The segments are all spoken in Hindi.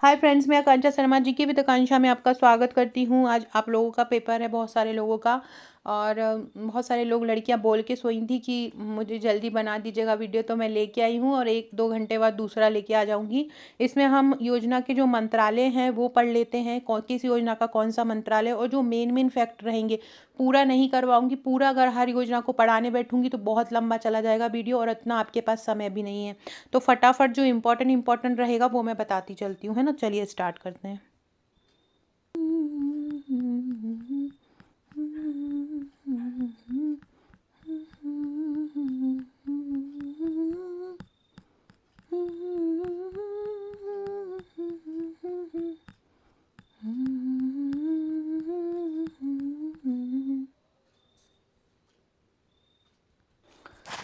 हाय फ्रेंड्स, मैं आकांक्षा शर्मा जी की विद आकांक्षा में आपका स्वागत करती हूँ। आज आप लोगों का पेपर है, बहुत सारे लोगों का। और बहुत सारे लोग लड़कियां बोल के सोई थी कि मुझे जल्दी बना दीजिएगा वीडियो, तो मैं लेके आई हूँ और 1-2 घंटे बाद दूसरा लेके आ जाऊँगी। इसमें हम योजना के जो मंत्रालय हैं वो पढ़ लेते हैं, किस योजना का कौन सा मंत्रालय, और जो मेन मेन फैक्ट रहेंगे। पूरा नहीं करवाऊंगी, पूरा अगर हर योजना को पढ़ाने बैठूंगी तो बहुत लंबा चला जाएगा वीडियो और इतना आपके पास समय भी नहीं है। तो फटाफट जो इम्पोर्टेंट रहेगा वो मैं बताती चलती हूँ, है ना। चलिए स्टार्ट करते हैं।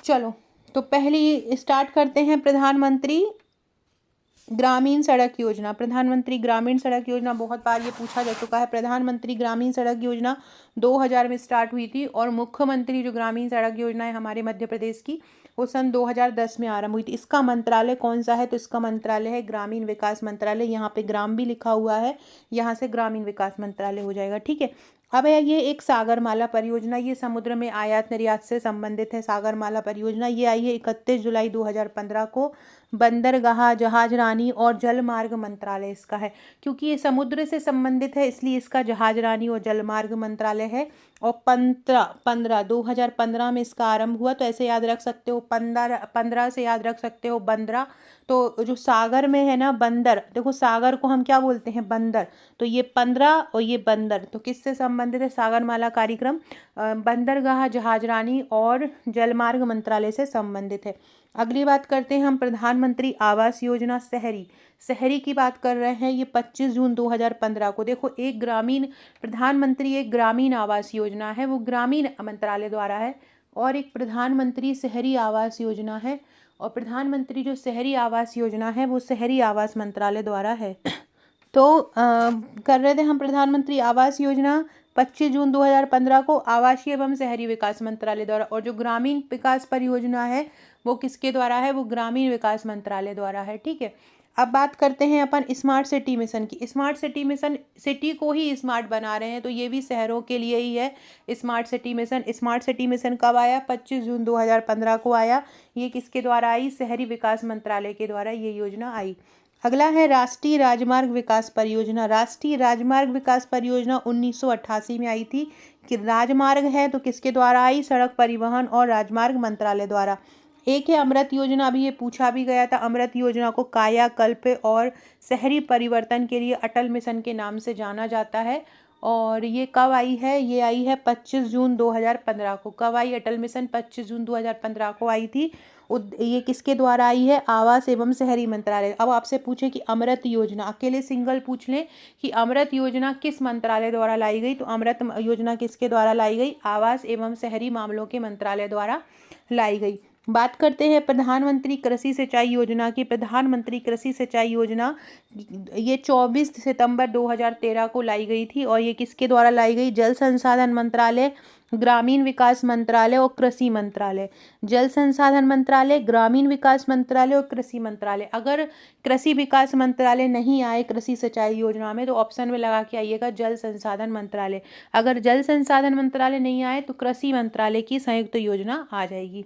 चलो, तो पहली स्टार्ट करते हैं। प्रधानमंत्री ग्रामीण सड़क योजना। प्रधानमंत्री ग्रामीण सड़क योजना बहुत बार ये पूछा जा चुका है। प्रधानमंत्री ग्रामीण सड़क योजना 2000 में स्टार्ट हुई थी और मुख्यमंत्री जो ग्रामीण सड़क योजना है हमारे मध्य प्रदेश की, वो सन 2010 में आरंभ हुई थी। इसका मंत्रालय कौन सा है? तो इसका मंत्रालय है ग्रामीण विकास मंत्रालय। यहाँ पे ग्राम भी लिखा हुआ है, यहाँ से ग्रामीण विकास मंत्रालय हो जाएगा, ठीक है। अब है ये एक सागरमाला परियोजना, ये समुद्र में आयात निर्यात से संबंधित है। सागरमाला परियोजना ये आई है 31 जुलाई 2015 को। बंदरगाह, जहाज रानी और जल मार्ग मंत्रालय इसका है। क्योंकि ये समुद्र से संबंधित है इसलिए इसका जहाज रानी और जल मार्ग मंत्रालय है। और 2015 में इसका आरंभ हुआ, तो ऐसे याद रख सकते हो। 15 से याद रख सकते हो बंदरा। तो जो सागर में है ना बंदर, देखो सागर को हम क्या बोलते हैं? बंदर। तो ये 15 और ये बंदर तो किससे संबंधित है? सागरमाला कार्यक्रम बंदरगाह, जहाज रानी और जलमार्ग मंत्रालय से संबंधित है। अगली बात करते हैं हम प्रधानमंत्री आवास योजना शहरी। शहरी की बात कर रहे हैं, ये 25 जून 2015 को। देखो, एक ग्रामीण प्रधानमंत्री एक ग्रामीण आवास योजना है, वो ग्रामीण मंत्रालय द्वारा है। और एक प्रधानमंत्री शहरी आवास योजना है, और प्रधानमंत्री जो शहरी आवास योजना है वो शहरी आवास मंत्रालय द्वारा है। तो कर रहे थे हम प्रधानमंत्री आवास योजना 25 जून 2015 को आवासीय एवं शहरी विकास मंत्रालय द्वारा। और जो ग्रामीण विकास परियोजना है वो किसके द्वारा है? वो ग्रामीण विकास मंत्रालय द्वारा है, ठीक है। अब बात करते हैं अपन स्मार्ट सिटी मिशन की। स्मार्ट सिटी मिशन सिटी को ही स्मार्ट बना रहे हैं, तो ये भी शहरों के लिए ही है smart city mission. Smart city mission कब आया? 25 जून 2015 को आया। ये किसके द्वारा आई? शहरी विकास मंत्रालय के द्वारा ये योजना आई। अगला है राष्ट्रीय राजमार्ग विकास परियोजना। राष्ट्रीय राजमार्ग विकास परियोजना 1988 में आई थी। कि राजमार्ग है तो किसके द्वारा आई? सड़क परिवहन और राजमार्ग मंत्रालय द्वारा। एक है अमृत योजना, अभी ये पूछा भी गया था। अमृत योजना को कायाकल्प और शहरी परिवर्तन के लिए अटल मिशन के नाम से जाना जाता है। और ये कब आई है? ये आई है 25 जून 2015 को। कब आई अटल मिशन? 25 जून 2015 को आई थी। ये किसके द्वारा आई है? आवास एवं शहरी मंत्रालय। अब आपसे पूछे कि अमृत योजना, अकेले सिंगल पूछ लें कि अमृत योजना किस मंत्रालय द्वारा लाई गई, तो अमृत योजना किसके द्वारा लाई गई? आवास एवं शहरी मामलों के मंत्रालय द्वारा लाई गई। बात करते हैं प्रधानमंत्री कृषि सिंचाई योजना की। प्रधानमंत्री कृषि सिंचाई योजना ये 24 सितंबर 2013 को लाई गई थी। और ये किसके द्वारा लाई गई? जल संसाधन मंत्रालय, ग्रामीण विकास मंत्रालय और कृषि मंत्रालय। जल संसाधन मंत्रालय, ग्रामीण विकास मंत्रालय और कृषि मंत्रालय। अगर कृषि विकास मंत्रालय नहीं आए कृषि सिंचाई योजना में तो ऑप्शन में लगा के आइएगा जल संसाधन मंत्रालय। अगर जल संसाधन मंत्रालय नहीं आए तो कृषि मंत्रालय की संयुक्त योजना आ जाएगी।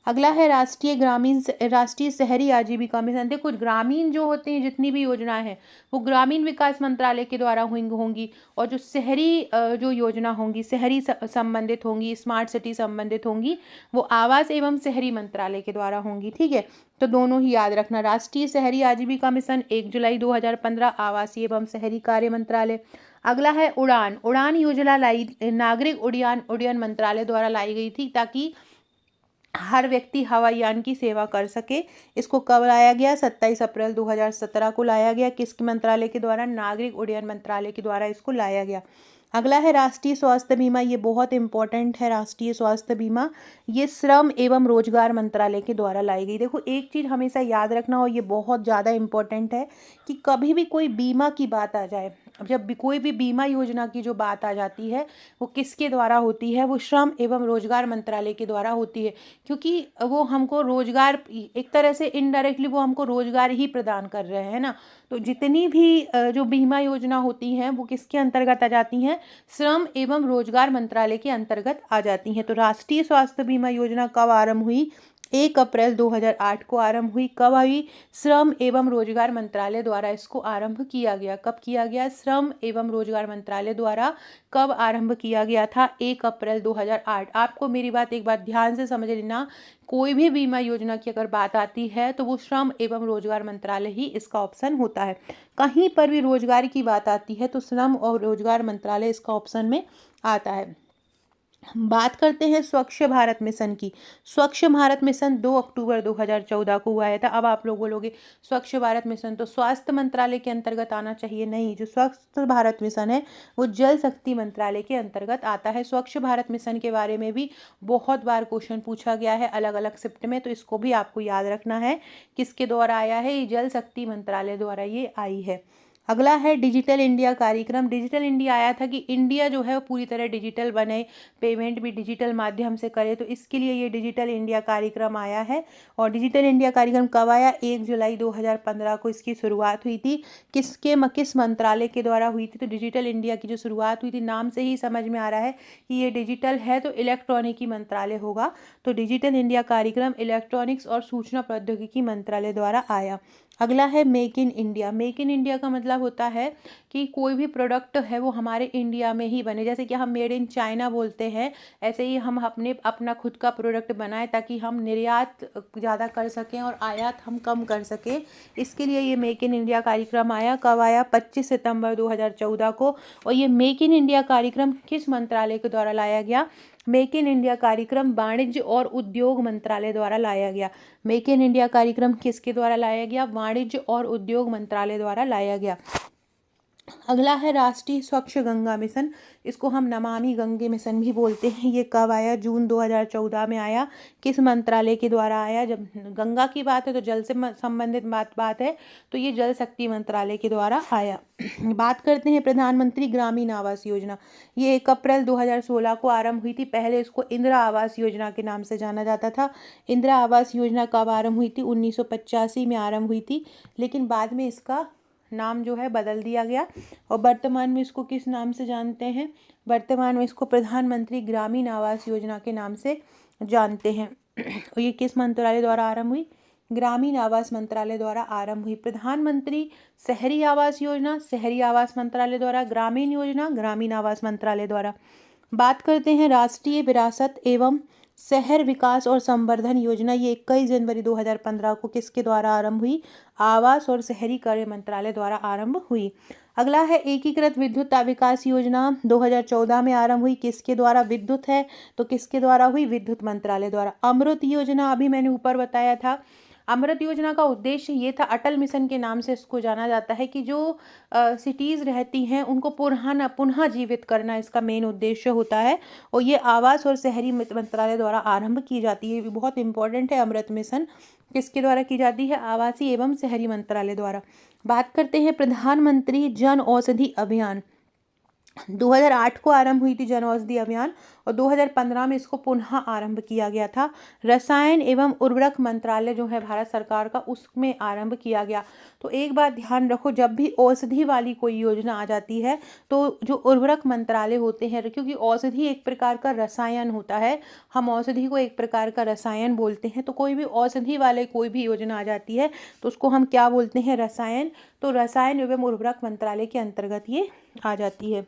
अगला है राष्ट्रीय शहरी आजीविका मिशन। देखो, ग्रामीण जो होते हैं जितनी भी योजनाएं हैं वो ग्रामीण विकास मंत्रालय के द्वारा होंगी। और जो शहरी जो योजना होंगी, शहरी संबंधित होंगी, स्मार्ट सिटी संबंधित होंगी, वो आवास एवं शहरी मंत्रालय के द्वारा होंगी, ठीक है। तो दोनों ही याद रखना। राष्ट्रीय शहरी आजीविका मिशन 1 जुलाई 2015 आवासीय एवं शहरी कार्य मंत्रालय। अगला है उड़ान। उड़ान योजना नागरिक उड्डयन मंत्रालय द्वारा लाई गई थी ताकि हर व्यक्ति हवाई यान की सेवा कर सके। इसको कब लाया गया? 27 अप्रैल 2017 को लाया गया। किस मंत्रालय के द्वारा? नागरिक उड्डयन मंत्रालय के द्वारा इसको लाया गया। अगला है राष्ट्रीय स्वास्थ्य बीमा। ये बहुत इंपॉर्टेंट है। राष्ट्रीय स्वास्थ्य बीमा ये श्रम एवं रोजगार मंत्रालय के द्वारा लाई गई। देखो, एक चीज़ हमेशा याद रखना और ये बहुत ज़्यादा इंपॉर्टेंट है कि कभी भी कोई बीमा की बात आ जाए, अब जब भी कोई भी बीमा योजना की जो बात आ जाती है वो किसके द्वारा होती है, वो श्रम एवं रोजगार मंत्रालय के द्वारा होती है, क्योंकि वो हमको रोजगार, एक तरह से इनडायरेक्टली वो हमको रोजगार ही प्रदान कर रहे हैं ना। तो जितनी भी जो बीमा योजना होती हैं वो किसके अंतर्गत आ जाती हैं, श्रम एवं रोजगार मंत्रालय के अंतर्गत आ जाती हैं। तो राष्ट्रीय स्वास्थ्य बीमा योजना कब आरंभ हुई, 1 अप्रैल 2008 को आरंभ हुई। कब हुई, श्रम एवं रोजगार मंत्रालय द्वारा इसको आरंभ किया गया। कब किया गया, श्रम एवं रोजगार मंत्रालय द्वारा कब आरंभ किया गया था, 1 अप्रैल 2008। आपको मेरी बात एक बार ध्यान से समझ लेना, कोई भी बीमा योजना की अगर बात आती है तो वो श्रम एवं रोजगार मंत्रालय ही इसका ऑप्शन होता है। कहीं पर भी रोजगार की बात आती है तो श्रम और रोजगार मंत्रालय इसका ऑप्शन में आता है। बात करते हैं स्वच्छ भारत मिशन की। स्वच्छ भारत मिशन 2 अक्टूबर 2014 को हुआ था। अब आप लोग बोलोगे स्वच्छ भारत मिशन तो स्वास्थ्य मंत्रालय के अंतर्गत आना चाहिए, नहीं, जो स्वच्छ भारत मिशन है वो जल शक्ति मंत्रालय के अंतर्गत आता है। स्वच्छ भारत मिशन के बारे में भी बहुत बार क्वेश्चन पूछा गया है अलग अलग शिफ्ट में, तो इसको भी आपको याद रखना है किसके द्वारा आया है, ये जल शक्ति मंत्रालय द्वारा ये आई है। अगला है डिजिटल इंडिया कार्यक्रम। डिजिटल इंडिया आया था कि इंडिया जो है वो पूरी तरह डिजिटल बने, पेमेंट भी डिजिटल माध्यम से करे, तो इसके लिए ये डिजिटल इंडिया कार्यक्रम आया है। और डिजिटल इंडिया कार्यक्रम कब आया, 1 जुलाई 2015 को इसकी शुरुआत हुई थी। किस मंत्रालय के द्वारा हुई थी, तो डिजिटल इंडिया की जो शुरुआत हुई थी, नाम से ही समझ में आ रहा है कि ये डिजिटल है तो इलेक्ट्रॉनिकी मंत्रालय होगा। तो डिजिटल इंडिया कार्यक्रम इलेक्ट्रॉनिक्स और सूचना प्रौद्योगिकी मंत्रालय द्वारा आया। अगला है make in India. Make in India का मतलब होता है कि कोई भी प्रोडक्ट है वो हमारे इंडिया में ही बने। जैसे कि हम मेड इन चाइना बोलते हैं, ऐसे ही हम अपना खुद का प्रोडक्ट बनाएं ताकि हम निर्यात ज़्यादा कर सकें और आयात हम कम कर सकें। इसके लिए ये मेक इन इंडिया कार्यक्रम आया। कब आया, 25 सितंबर 2014 को। और ये मेक इन इंडिया कार्यक्रम किस मंत्रालय के द्वारा लाया गया, मेक इन इंडिया कार्यक्रम वाणिज्य और उद्योग मंत्रालय द्वारा लाया गया। मेक इन इंडिया कार्यक्रम किसके द्वारा लाया गया, वाणिज्य और उद्योग मंत्रालय द्वारा लाया गया। अगला है राष्ट्रीय स्वच्छ गंगा मिशन, इसको हम नमामि गंगे मिशन भी बोलते हैं। ये कब आया, जून 2014 में आया। किस मंत्रालय के द्वारा आया, जब गंगा की बात है तो जल से संबंधित बात है, तो ये जल शक्ति मंत्रालय के द्वारा आया। बात करते हैं प्रधानमंत्री ग्रामीण आवास योजना। ये 1 अप्रैल 2016 को आरंभ हुई थी। पहले इसको इंदिरा आवास योजना के नाम से जाना जाता था। इंदिरा आवास योजना कब आरंभ हुई थी, 1985 में आरंभ हुई थी, लेकिन बाद में इसका नाम जो है बदल दिया गया। और वर्तमान में इसको किस नाम से जानते हैं, वर्तमान में इसको प्रधानमंत्री ग्रामीण आवास योजना के नाम से जानते हैं। और ये किस मंत्रालय द्वारा आरंभ हुई, ग्रामीण आवास मंत्रालय द्वारा आरंभ हुई। प्रधानमंत्री शहरी आवास योजना शहरी आवास मंत्रालय द्वारा, ग्रामीण योजना ग्रामीण आवास मंत्रालय द्वारा। बात करते हैं राष्ट्रीय विरासत एवं शहर विकास और संवर्धन योजना। ये 21 जनवरी 2015 को किसके द्वारा आरंभ हुई, आवास और शहरी कार्य मंत्रालय द्वारा आरंभ हुई। अगला है एकीकृत विद्युत विकास योजना, 2014 में आरंभ हुई। किसके द्वारा, विद्युत है तो किसके द्वारा हुई, विद्युत मंत्रालय द्वारा। अमृत योजना अभी मैंने ऊपर बताया था। अमृत योजना का उद्देश्य ये था, अटल मिशन के नाम से इसको जाना जाता है, कि जो सिटीज़ रहती हैं उनको पुनः जीवित करना इसका मेन उद्देश्य होता है। और ये आवास और शहरी मंत्रालय द्वारा आरंभ की जाती है। ये बहुत इंपॉर्टेंट है। अमृत मिशन किसके द्वारा की जाती है, आवासीय एवं शहरी मंत्रालय द्वारा। बात करते हैं प्रधानमंत्री जन औषधि अभियान। 2008 को आरंभ हुई थी जन औषधि अभियान, और 2015 में इसको पुनः आरंभ किया गया था। रसायन एवं उर्वरक मंत्रालय जो है भारत सरकार का, उसमें आरंभ किया गया। तो एक बात ध्यान रखो, जब भी औषधि वाली कोई योजना आ जाती है तो जो उर्वरक मंत्रालय होते हैं, क्योंकि औषधि एक प्रकार का रसायन होता है, हम औषधि को एक प्रकार का रसायन बोलते हैं, तो कोई भी औषधि वाले कोई भी योजना आ जाती है तो उसको हम क्या बोलते हैं, रसायन। तो रसायन एवं उर्वरक मंत्रालय के अंतर्गत ये आ जाती है।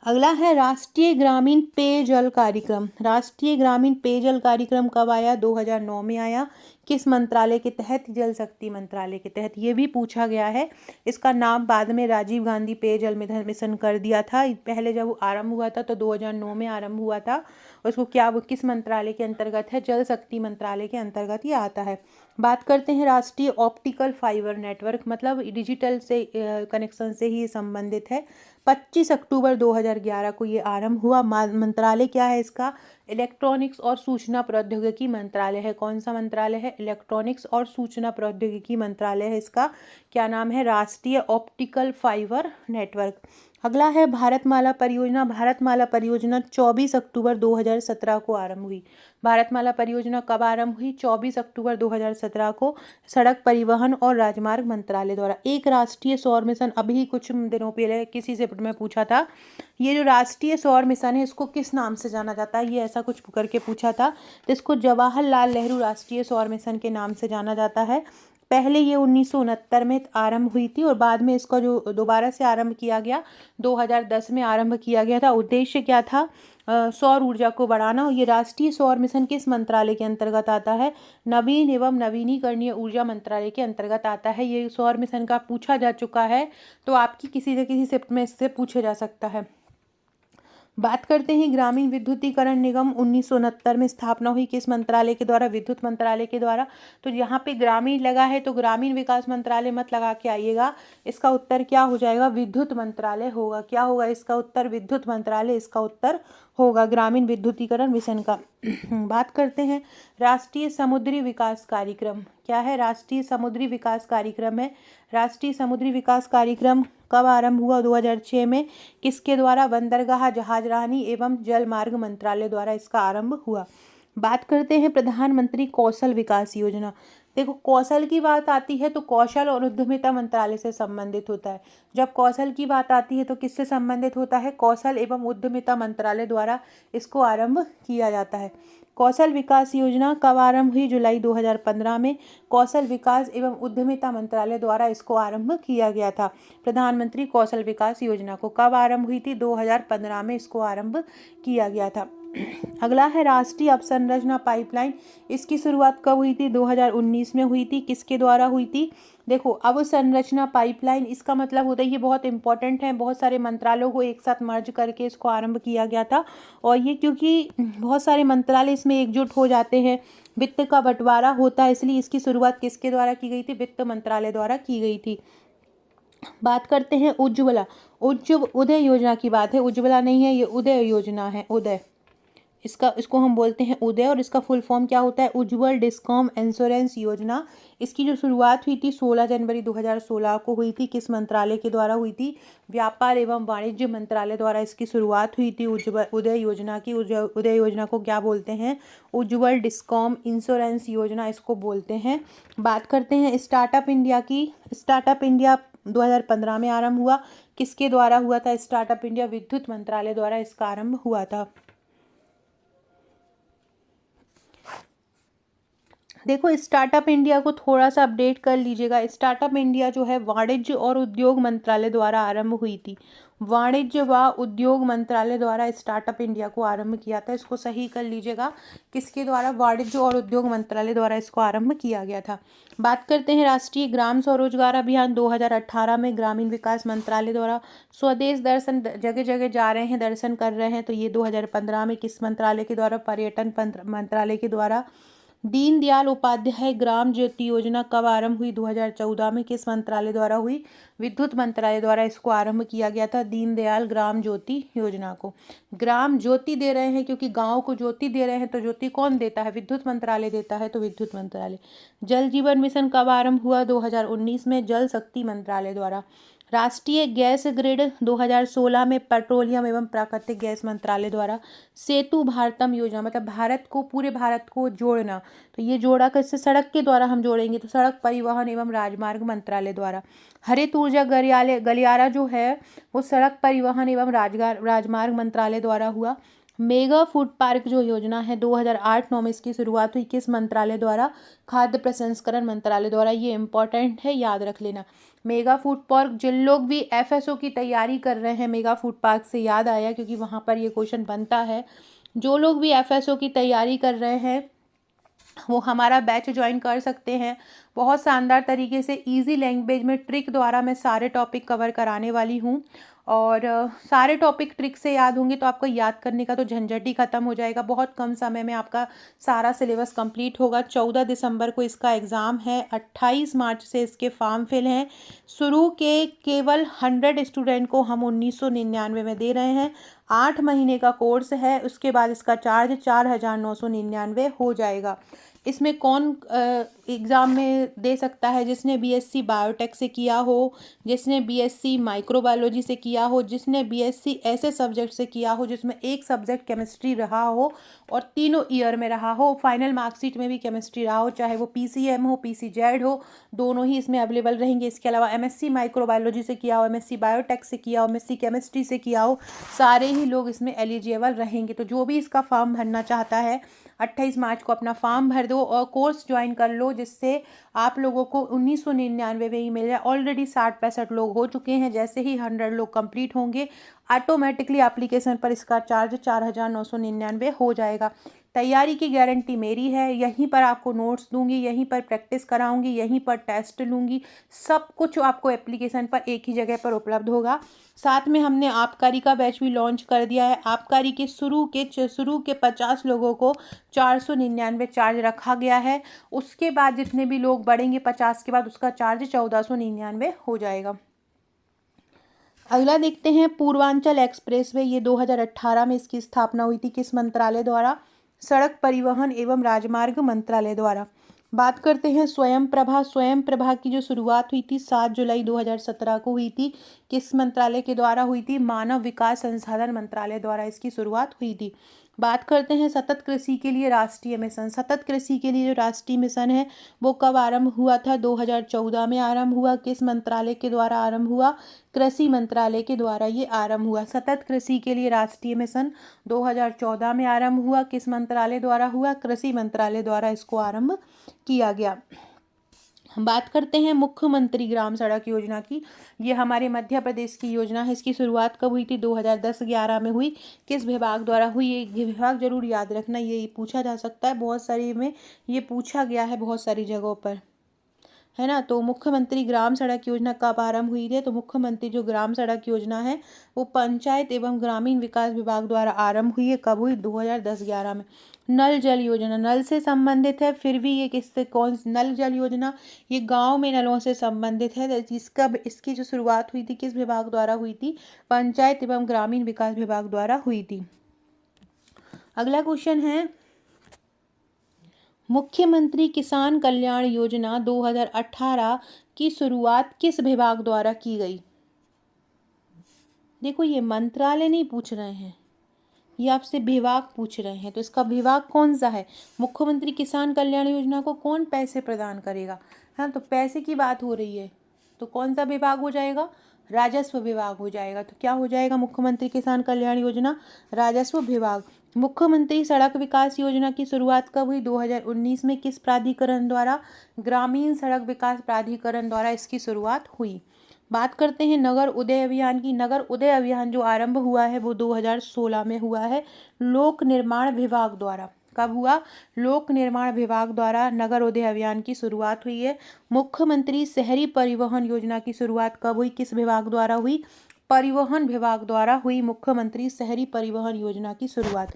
अगला है राष्ट्रीय ग्रामीण पेयजल कार्यक्रम। राष्ट्रीय ग्रामीण पेयजल कार्यक्रम कब आया, 2009 में आया। किस मंत्रालय के तहत, जल शक्ति मंत्रालय के तहत। ये भी पूछा गया है। इसका नाम बाद में राजीव गांधी पेयजल मिशन कर दिया था। पहले जब वो आरंभ हुआ था तो 2009 में आरंभ हुआ था। और इसको किस मंत्रालय के अंतर्गत है, जल शक्ति मंत्रालय के अंतर्गत ये आता है। बात करते हैं राष्ट्रीय ऑप्टिकल फाइबर नेटवर्क, मतलब डिजिटल से कनेक्शन से ही संबंधित है। 25 अक्टूबर 2011 को ये आरंभ हुआ। मंत्रालय क्या है इसका, इलेक्ट्रॉनिक्स और सूचना प्रौद्योगिकी मंत्रालय है। कौन सा मंत्रालय है? इलेक्ट्रॉनिक्स और सूचना प्रौद्योगिकी मंत्रालय है इसका। क्या नाम है? राष्ट्रीय ऑप्टिकल फाइबर नेटवर्क। अगला है भारतमाला परियोजना। भारतमाला परियोजना 24 अक्टूबर 2017 को आरंभ हुई। भारतमाला परियोजना कब आरंभ हुई? 24 अक्टूबर 2017 को सड़क परिवहन और राजमार्ग मंत्रालय द्वारा। एक राष्ट्रीय सौर मिशन, अभी कुछ दिनों पहले किसी से मैं पूछा था, ये जो राष्ट्रीय सौर मिशन है इसको किस नाम से जाना जाता है, ये ऐसा कुछ करके पूछा था। तो इसको जवाहरलाल नेहरू राष्ट्रीय सौर मिशन के नाम से जाना जाता है। पहले ये 1969 में आरंभ हुई थी और बाद में इसका जो दोबारा से आरंभ किया गया 2010 में आरंभ किया गया था। उद्देश्य क्या था? सौर ऊर्जा को बढ़ाना। और ये राष्ट्रीय सौर मिशन किस मंत्रालय के अंतर्गत आता है? नवीन एवं नवीनीकरणीय ऊर्जा मंत्रालय के अंतर्गत आता है। ये सौर मिशन का पूछा जा चुका है, तो आपकी किसी न किसी शिफ्ट में इससे पूछा जा सकता है। बात करते हैं ग्रामीण विद्युतीकरण निगम 1969 में स्थापना हुई किस मंत्रालय के द्वारा? विद्युत मंत्रालय के द्वारा। तो यहाँ पे ग्रामीण लगा है तो ग्रामीण विकास मंत्रालय मत लगा के आइएगा, इसका उत्तर क्या हो जाएगा? विद्युत मंत्रालय होगा। क्या होगा इसका उत्तर? विद्युत मंत्रालय इसका उत्तर होगा, ग्रामीण विद्युतीकरण मिशन का। बात करते हैं राष्ट्रीय समुद्री विकास कार्यक्रम। क्या है? राष्ट्रीय समुद्री विकास कार्यक्रम है। राष्ट्रीय समुद्री विकास कार्यक्रम कब आरंभ हुआ? 2006 में। किसके द्वारा? बंदरगाह, जहाजरानी एवं जल मार्ग मंत्रालय द्वारा इसका आरंभ हुआ। बात करते हैं प्रधानमंत्री कौशल विकास योजना। देखो, कौशल की बात आती है तो कौशल और उद्यमिता मंत्रालय से संबंधित होता है। जब कौशल की बात आती है तो किससे संबंधित होता है? कौशल एवं उद्यमिता मंत्रालय द्वारा इसको आरंभ किया जाता है। कौशल विकास योजना कब आरंभ हुई? जुलाई 2015 में। कौशल विकास एवं उद्यमिता मंत्रालय द्वारा इसको आरंभ किया गया था। प्रधानमंत्री कौशल विकास योजना को कब आरंभ हुई थी? 2015 में इसको आरंभ किया गया था। अगला है राष्ट्रीय अवसंरचना पाइपलाइन। इसकी शुरुआत कब हुई थी? 2019 में हुई थी। किसके द्वारा हुई थी? देखो, अवसंरचना पाइपलाइन इसका मतलब होता है, ये बहुत इंपॉर्टेंट है, बहुत सारे मंत्रालयों को एक साथ मर्ज करके इसको आरंभ किया गया था। और ये क्योंकि बहुत सारे मंत्रालय इसमें एकजुट हो जाते हैं, वित्त का बंटवारा होता है, इसलिए इसकी शुरुआत किसके द्वारा की गई थी? वित्त मंत्रालय द्वारा की गई थी। बात करते हैं उज्ज्वला। उदय योजना की बात है, उज्ज्वला नहीं है, ये उदय योजना है। उदय, इसको हम बोलते हैं उदय, और इसका फुल फॉर्म क्या होता है? उज्ज्वल डिस्कॉम इंश्योरेंस योजना। इसकी जो शुरुआत हुई थी 16 जनवरी 2016 को हुई थी। किस मंत्रालय के द्वारा हुई थी? व्यापार एवं वाणिज्य मंत्रालय द्वारा इसकी शुरुआत हुई थी उदय योजना की। उदय योजना को क्या बोलते हैं? उज्ज्वल डिस्कॉम इंश्योरेंस योजना इसको बोलते हैं। बात करते हैं स्टार्टअप इंडिया की। स्टार्टअप इंडिया 2015 में आरंभ हुआ। किसके द्वारा हुआ था स्टार्टअप इंडिया? विद्युत मंत्रालय द्वारा इसका आरंभ हुआ था। देखो, स्टार्टअप इंडिया को थोड़ा सा अपडेट कर लीजिएगा। स्टार्टअप इंडिया जो है वाणिज्य और उद्योग मंत्रालय द्वारा आरंभ हुई थी। वाणिज्य व उद्योग मंत्रालय द्वारा स्टार्टअप इंडिया को आरंभ किया था। इसको सही कर लीजिएगा, किसके द्वारा? वाणिज्य और उद्योग मंत्रालय द्वारा इसको आरंभ किया गया था। बात करते हैं राष्ट्रीय ग्राम स्वरोजगार अभियान 2018 में ग्रामीण विकास मंत्रालय द्वारा स्वदेश दर्शन, जगह जगह जा रहे हैं, दर्शन कर रहे हैं, तो ये 2015 में किस मंत्रालय के द्वारा? पर्यटन मंत्रालय के द्वारा। दीनदयाल उपाध्याय ग्राम ज्योति योजना कब आरंभ हुई? 2014 में। किस मंत्रालय द्वारा हुई? विद्युत मंत्रालय द्वारा इसको आरंभ किया गया था, दीनदयाल ग्राम ज्योति योजना को। ग्राम ज्योति दे रहे हैं क्योंकि गांव को ज्योति दे रहे हैं, तो ज्योति कौन देता है? विद्युत मंत्रालय देता है, तो विद्युत मंत्रालय। जल जीवन मिशन कब आरंभ हुआ? 2019 में, जल शक्ति मंत्रालय द्वारा। राष्ट्रीय गैस ग्रिड 2016 में पेट्रोलियम एवं प्राकृतिक गैस मंत्रालय द्वारा। सेतु भारतम योजना, मतलब भारत को, पूरे भारत को जोड़ना, तो ये जोड़ा कैसे? सड़क के द्वारा हम जोड़ेंगे, तो सड़क परिवहन एवं राजमार्ग मंत्रालय द्वारा। हरित ऊर्जा गलियारा जो है वो सड़क परिवहन एवं राजमार्ग मंत्रालय द्वारा हुआ। मेगा फूड पार्क जो योजना है 2008-9 में इसकी शुरुआत हुई। किस मंत्रालय द्वारा? खाद्य प्रसंस्करण मंत्रालय द्वारा। ये इंपॉर्टेंट है, याद रख लेना। मेगा फूड पार्क, जिन लोग भी एफएसओ की तैयारी कर रहे हैं, मेगा फूड पार्क से याद आया क्योंकि वहाँ पर ये क्वेश्चन बनता है। जो लोग भी एफएसओ की तैयारी कर रहे हैं वो हमारा बैच ज्वाइन कर सकते हैं। बहुत शानदार तरीके से इजी लैंग्वेज में ट्रिक द्वारा मैं सारे टॉपिक कवर कराने वाली हूँ। और सारे टॉपिक ट्रिक से याद होंगे तो आपको याद करने का तो झंझट ही ख़त्म हो जाएगा। बहुत कम समय में आपका सारा सिलेबस कंप्लीट होगा। 14 दिसंबर को इसका एग्ज़ाम है, 28 मार्च से इसके फॉर्म फिल हैं। शुरू के केवल 100 स्टूडेंट को हम 1999 में दे रहे हैं। 8 महीने का कोर्स है, उसके बाद इसका चार्ज 4,999 हो जाएगा। इसमें कौन एग्ज़ाम में दे सकता है? जिसने बीएससी बायोटेक से किया हो, जिसने बीएससी माइक्रोबायोलॉजी से किया हो, जिसने बीएससी ऐसे सब्जेक्ट से किया हो जिसमें एक सब्जेक्ट केमिस्ट्री रहा हो और तीनों ईयर में रहा हो, फाइनल मार्कशीट में भी केमिस्ट्री रहा हो, चाहे वो पीसीएम हो पीसीजेड हो, दोनों ही इसमें अवेलेबल रहेंगे। इसके अलावा एमएससी माइक्रोबायोलॉजी से किया हो, एमएससी बायोटेक से किया हो, एमएससी केमिस्ट्री से किया हो, सारे ही लोग इसमें एलिजिबल रहेंगे। तो जो भी इसका फॉर्म भरना चाहता है 28 मार्च को अपना फॉर्म भर दो और कोर्स ज्वाइन कर लो, जिससे आप लोगों को 1999 में ही मिल जाए। ऑलरेडी 60-65 लोग हो चुके हैं। जैसे ही 100 लोग कंप्लीट होंगे ऑटोमेटिकली एप्लीकेशन पर इसका चार्ज 4,999 हो जाएगा। तैयारी की गारंटी मेरी है। यहीं पर आपको नोट्स दूंगी, यहीं पर प्रैक्टिस कराऊंगी, यहीं पर टेस्ट लूँगी। सब कुछ आपको एप्लीकेशन पर एक ही जगह पर उपलब्ध होगा। साथ में हमने आबकारी का बैच भी लॉन्च कर दिया है। आबकारी के शुरू के 50 लोगों को 499 चार्ज रखा गया है। उसके बाद जितने भी लोग बढ़ेंगे 50 के बाद उसका चार्ज 1499 हो जाएगा। अगला देखते हैं पूर्वांचल एक्सप्रेसवे। ये 2018 में इसकी स्थापना हुई थी। किस मंत्रालय द्वारा? सड़क परिवहन एवं राजमार्ग मंत्रालय द्वारा। बात करते हैं स्वयं प्रभा। स्वयं प्रभा की जो शुरुआत हुई थी 7 जुलाई 2017 को हुई थी। किस मंत्रालय के द्वारा हुई थी? मानव विकास संसाधन मंत्रालय द्वारा इसकी शुरुआत हुई थी। बात करते हैं सतत कृषि के लिए राष्ट्रीय मिशन। सतत कृषि के लिए जो राष्ट्रीय मिशन है वो कब आरंभ हुआ था? 2014 में आरंभ हुआ। किस मंत्रालय के द्वारा आरंभ हुआ? कृषि मंत्रालय के द्वारा ये आरंभ हुआ। सतत कृषि के लिए राष्ट्रीय मिशन 2014 में आरंभ हुआ। किस मंत्रालय द्वारा हुआ? कृषि मंत्रालय द्वारा इसको आरंभ किया गया। हम बात करते हैं मुख्यमंत्री ग्राम सड़क योजना की। ये हमारे मध्य प्रदेश की योजना है। इसकी शुरुआत कब हुई थी? 2010-11 में हुई। किस विभाग द्वारा हुई? ये विभाग जरूर याद रखना, ये पूछा जा सकता है। बहुत सारी में ये पूछा गया है, बहुत सारी जगहों पर, है ना। तो मुख्यमंत्री ग्राम सड़क योजना कब आरंभ हुई है? तो मुख्यमंत्री जो ग्राम सड़क योजना है वो पंचायत एवं ग्रामीण विकास विभाग द्वारा आरंभ हुई है। कब हुई? 2010-11 में। नल जल योजना नल से संबंधित है, फिर भी ये किससे नल जल योजना ये गांव में नलों से संबंधित है। इसकी जो शुरुआत हुई थी किस विभाग द्वारा हुई थी? पंचायत एवं ग्रामीण विकास विभाग द्वारा हुई थी। अगला क्वेश्चन है मुख्यमंत्री किसान कल्याण योजना 2018 की शुरुआत किस विभाग द्वारा की गई? देखो ये मंत्रालय नहीं पूछ रहे हैं, ये आपसे विभाग पूछ रहे हैं। तो इसका विभाग कौन सा है? मुख्यमंत्री किसान कल्याण योजना को कौन पैसे प्रदान करेगा? हाँ, तो पैसे की बात हो रही है तो कौन सा विभाग हो जाएगा? राजस्व विभाग हो जाएगा। तो क्या हो जाएगा? मुख्यमंत्री किसान कल्याण योजना राजस्व विभाग। मुख्यमंत्री सड़क विकास योजना की शुरुआत कब हुई? 2019 में। किस प्राधिकरण द्वारा? ग्रामीण सड़क विकास प्राधिकरण द्वारा इसकी शुरुआत हुई। बात करते हैं नगर उदय अभियान की। नगर उदय अभियान जो आरंभ हुआ है वो 2016 में हुआ है लोक निर्माण विभाग द्वारा। कब हुआ? लोक निर्माण विभाग द्वारा नगर उदय अभियान की शुरुआत हुई है। मुख्यमंत्री शहरी परिवहन योजना की शुरुआत कब हुई? किस विभाग द्वारा हुई? परिवहन विभाग द्वारा हुई मुख्यमंत्री शहरी परिवहन योजना की शुरुआत।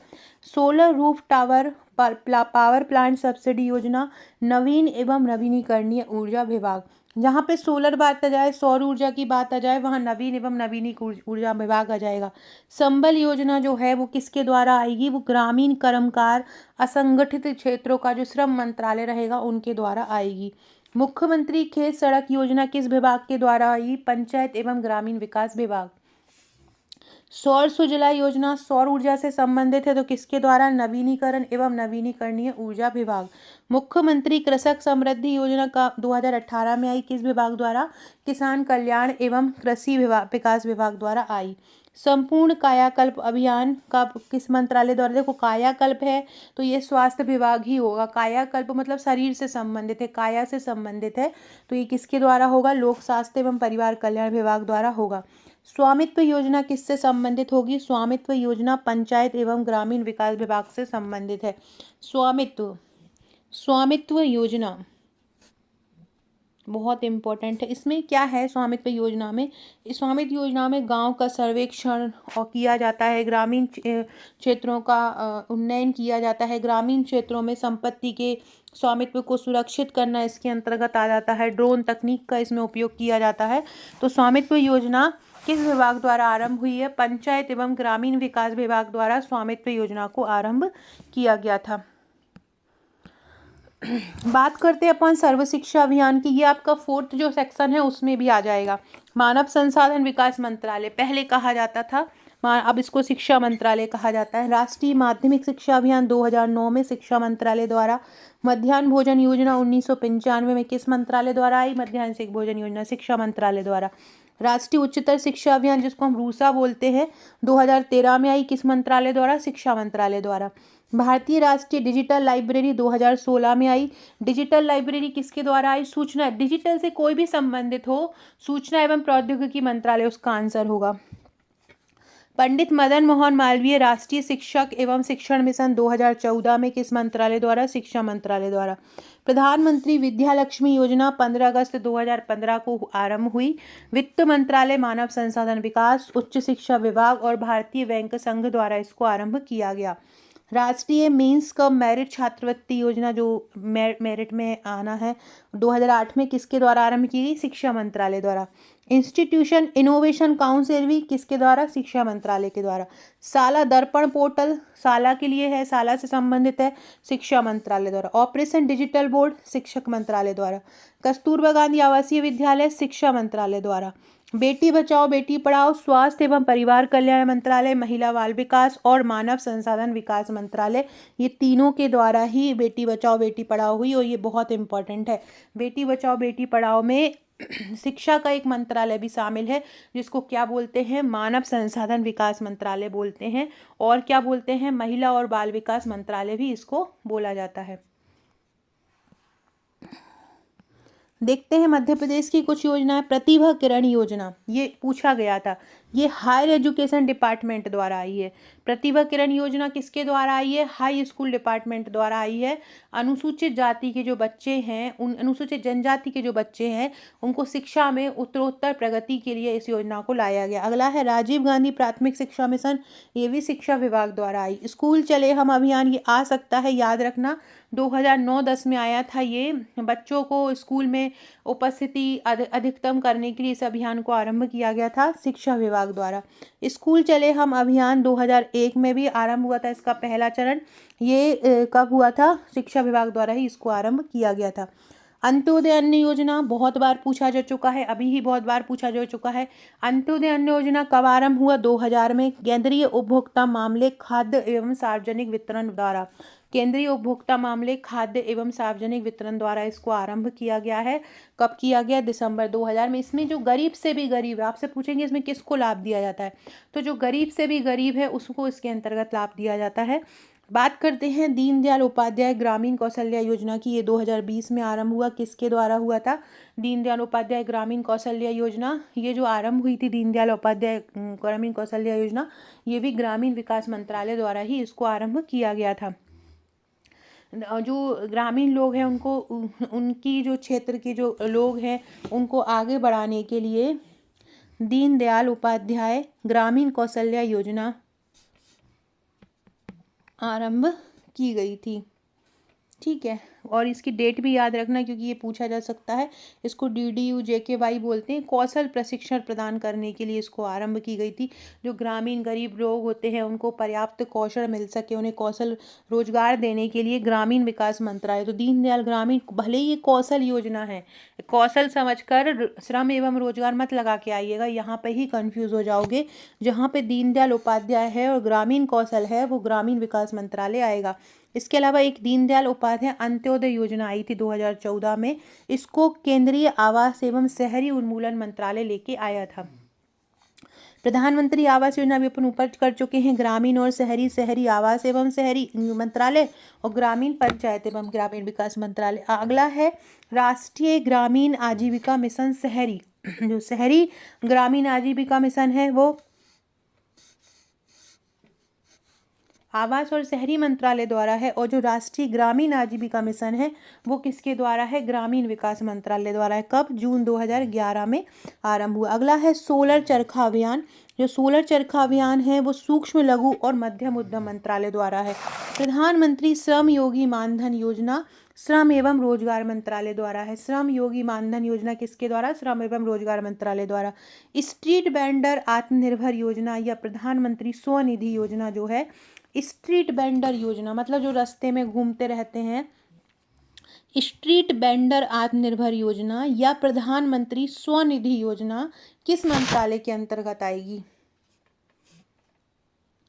Solar roof tower power plant subsidy योजना नवीन एवं नवीनीकरणीय ऊर्जा विभाग। जहाँ पे सोलर बात आ जाए, सौर ऊर्जा की बात आ जाए, वहाँ नवीन एवं नवीनीकरणीय ऊर्जा विभाग आ जाएगा। संबल योजना जो है वो किसके द्वारा आएगी? वो ग्रामीण कर्मकार असंगठित क्षेत्रों का जो श्रम मंत्रालय रहेगा उनके द्वारा आएगी। मुख्यमंत्री खेत सड़क योजना किस विभाग के द्वारा आई? पंचायत एवं ग्रामीण विकास विभाग। सौर सुजला योजना सौर ऊर्जा से संबंधित है तो किसके द्वारा? नवीनीकरण एवं नवीनीकरणीय ऊर्जा विभाग। मुख्यमंत्री कृषक समृद्धि योजना का 2018 में आई। किस विभाग द्वारा? किसान कल्याण एवं कृषि विकास विभाग द्वारा आई। संपूर्ण कायाकल्प अभियान का किस मंत्रालय द्वारा? देखो कायाकल्प है तो ये स्वास्थ्य विभाग ही होगा। कायाकल्प मतलब शरीर से संबंधित है, काया से संबंधित है, तो ये किसके द्वारा होगा? लोक स्वास्थ्य एवं परिवार कल्याण विभाग द्वारा होगा। स्वामित्व योजना किससे संबंधित होगी? स्वामित्व योजना पंचायत एवं ग्रामीण विकास विभाग से संबंधित है। स्वामित्व योजना बहुत इम्पोर्टेंट है। इसमें क्या है स्वामित्व योजना में, इस स्वामित्व योजना में गांव का सर्वेक्षण और किया जाता है, ग्रामीण क्षेत्रों का उन्नयन किया जाता है, ग्रामीण क्षेत्रों में संपत्ति के स्वामित्व को सुरक्षित करना इसके अंतर्गत आ जाता है, ड्रोन तकनीक का इसमें उपयोग किया जाता है। तो स्वामित्व योजना किस विभाग द्वारा आरंभ हुई है? पंचायत एवं ग्रामीण विकास विभाग द्वारा स्वामित्व योजना को आरंभ किया गया था। बात करते हैं अपन सर्व शिक्षा अभियान की। ये आपका 4th जो सेक्शन है उसमें भी आ जाएगा। मानव संसाधन विकास मंत्रालय पहले कहा जाता था, अब इसको शिक्षा मंत्रालय कहा जाता है। राष्ट्रीय माध्यमिक शिक्षा अभियान 2009 में शिक्षा मंत्रालय द्वारा। मध्याह्न भोजन योजना 1995 में किस मंत्रालय द्वारा आई? मध्याह्न भोजन योजना शिक्षा मंत्रालय द्वारा। राष्ट्रीय उच्चतर शिक्षा अभियान जिसको हम रूसा बोलते हैं 2013 में आई, किस मंत्रालय द्वारा? शिक्षा मंत्रालय द्वारा। भारतीय राष्ट्रीय डिजिटल लाइब्रेरी 2016 में आई। डिजिटल लाइब्रेरी किसके द्वारा आई? सूचना, डिजिटल से कोई भी संबंधित हो, सूचना एवं प्रौद्योगिकी मंत्रालय उसका आंसर होगा। पंडित मदन मोहन मालवीय राष्ट्रीय शिक्षक एवं शिक्षण मिशन 2014 में किस मंत्रालय द्वारा? शिक्षा मंत्रालय द्वारा। प्रधानमंत्री विद्या लक्ष्मी योजना 15 अगस्त 2015 को आरंभ हुई। वित्त मंत्रालय, मानव संसाधन विकास, उच्च शिक्षा विभाग और भारतीय बैंक संघ द्वारा इसको आरंभ किया गया। राष्ट्रीय मेंस कम मेरिट छात्रवृत्ति योजना जो मेरिट में आना है 2008 में किसके द्वारा आरंभ की गई? शिक्षा मंत्रालय द्वारा। इंस्टीट्यूशन इनोवेशन काउंसिल भी किसके द्वारा? शिक्षा मंत्रालय के द्वारा। साला दर्पण पोर्टल साला के लिए है, साला से संबंधित है, शिक्षा मंत्रालय द्वारा। ऑपरेशन डिजिटल बोर्ड शिक्षक मंत्रालय द्वारा। कस्तूरबा गांधी आवासीय विद्यालय शिक्षा मंत्रालय द्वारा। बेटी बचाओ बेटी पढ़ाओ स्वास्थ्य एवं परिवार कल्याण मंत्रालय, महिला बाल विकास और मानव संसाधन विकास मंत्रालय, ये तीनों के द्वारा ही बेटी बचाओ बेटी पढ़ाओ हुई। और ये बहुत इंपॉर्टेंट है। बेटी बचाओ बेटी पढ़ाओ में शिक्षा का एक मंत्रालय भी शामिल है जिसको क्या बोलते हैं? मानव संसाधन विकास मंत्रालय बोलते हैं। और क्या बोलते हैं? महिला और बाल विकास मंत्रालय भी इसको बोला जाता है। देखते हैं मध्य प्रदेश की कुछ योजनाएं। प्रतिभा किरण योजना, ये पूछा गया था, ये हायर एजुकेशन डिपार्टमेंट द्वारा आई है। प्रतिभा किरण योजना किसके द्वारा आई है? हाई स्कूल डिपार्टमेंट द्वारा आई है। अनुसूचित जाति के जो बच्चे हैं, उन अनुसूचित जनजाति के जो बच्चे हैं उनको शिक्षा में उत्तरोत्तर प्रगति के लिए इस योजना को लाया गया। अगला है राजीव गांधी प्राथमिक शिक्षा मिशन, ये भी शिक्षा विभाग द्वारा आई। स्कूल चले हम अभियान, ये आ सकता है, याद रखना 2009-10 में आया था। ये बच्चों को स्कूल में उपस्थिति अधिकतम करने के लिए इस अभियान को आरंभ किया गया था शिक्षा विभाग द्वारा। स्कूल चले हम अभियान 2001 में भी आरंभ हुआ था, इसका पहला चरण। ये कब हुआ था? शिक्षा विभाग द्वारा ही इसको आरंभ किया गया था। अंत्योदय अन्न योजना बहुत बार पूछा जा चुका है, अभी ही बहुत बार पूछा जा चुका है। अंत्योदय अन्न योजना कब आरंभ हुआ? 2000 में, केंद्रीय उपभोक्ता मामले खाद्य एवं सार्वजनिक वितरण द्वारा। केंद्रीय उपभोक्ता मामले खाद्य एवं सार्वजनिक वितरण द्वारा इसको आरंभ किया गया है। कब किया गया? दिसंबर 2000 में। इसमें जो गरीब से भी गरीब, आपसे पूछेंगे इसमें किसको लाभ दिया जाता है, तो जो गरीब से भी गरीब है उसको इसके अंतर्गत लाभ दिया जाता है। बात करते हैं दीनदयाल उपाध्याय ग्रामीण कौशल्या योजना की। ये 2020 में आरंभ हुआ, किसके द्वारा हुआ था? दीनदयाल उपाध्याय ग्रामीण कौशल्या योजना। ये जो आरंभ हुई थी दीनदयाल उपाध्याय ग्रामीण कौशल्या योजना, ये भी ग्रामीण विकास मंत्रालय द्वारा ही इसको आरंभ किया गया था। जो ग्रामीण लोग हैं उनको, उनकी जो क्षेत्र के जो लोग हैं उनको आगे बढ़ाने के लिए दीनदयाल उपाध्याय ग्रामीण कौशल्या योजना आरंभ की गई थी। ठीक है, और इसकी डेट भी याद रखना क्योंकि ये पूछा जा सकता है। इसको DDU-JKY बोलते हैं। कौशल प्रशिक्षण प्रदान करने के लिए इसको आरंभ की गई थी। जो ग्रामीण गरीब लोग होते हैं उनको पर्याप्त कौशल मिल सके, उन्हें कौशल रोजगार देने के लिए ग्रामीण विकास मंत्रालय। तो दीनदयाल ग्रामीण, भले ही ये कौशल योजना है, कौशल समझकर श्रम एवं रोजगार मत लगा के आइएगा, यहाँ पे ही कंफ्यूज हो जाओगे। जहाँ पे दीनदयाल उपाध्याय है और ग्रामीण कौशल है वो ग्रामीण विकास मंत्रालय आएगा। इसके अलावा एक दीनदयाल उपाध्याय अंत्योदय योजना आई थी 2014 में। इसको केंद्रीय आवास एवं शहरी उन्मूलन मंत्रालय लेके आया था। प्रधानमंत्री आवास योजना भी अपन ऊपर कर चुके हैं। ग्रामीण और शहरी, शहरी आवास एवं शहरी मंत्रालय और ग्रामीण पंचायत एवं ग्रामीण विकास मंत्रालय। अगला है राष्ट्रीय ग्रामीण आजीविका मिशन शहरी। जो शहरी ग्रामीण आजीविका मिशन है वो आवास और शहरी मंत्रालय द्वारा है। और जो राष्ट्रीय ग्रामीण आजीविका मिशन है वो किसके द्वारा है? ग्रामीण विकास मंत्रालय द्वारा है। कब? जून 2011 में आरंभ हुआ। अगला है सोलर चरखा अभियान। जो सोलर चरखा अभियान है वो सूक्ष्म लघु और मध्यम उद्यम मंत्रालय द्वारा है। प्रधानमंत्री श्रम योगी मानधन योजना श्रम एवं रोजगार मंत्रालय द्वारा है। श्रम योगी मानधन योजना किसके द्वारा? श्रम एवं रोजगार मंत्रालय द्वारा। स्ट्रीट वेंडर आत्मनिर्भर योजना या प्रधानमंत्री स्वनिधि योजना जो है, स्ट्रीट वेंडर योजना मतलब जो रास्ते में घूमते रहते हैं, स्ट्रीट वेंडर आत्मनिर्भर योजना या प्रधानमंत्री स्वनिधि योजना किस मंत्रालय के अंतर्गत आएगी?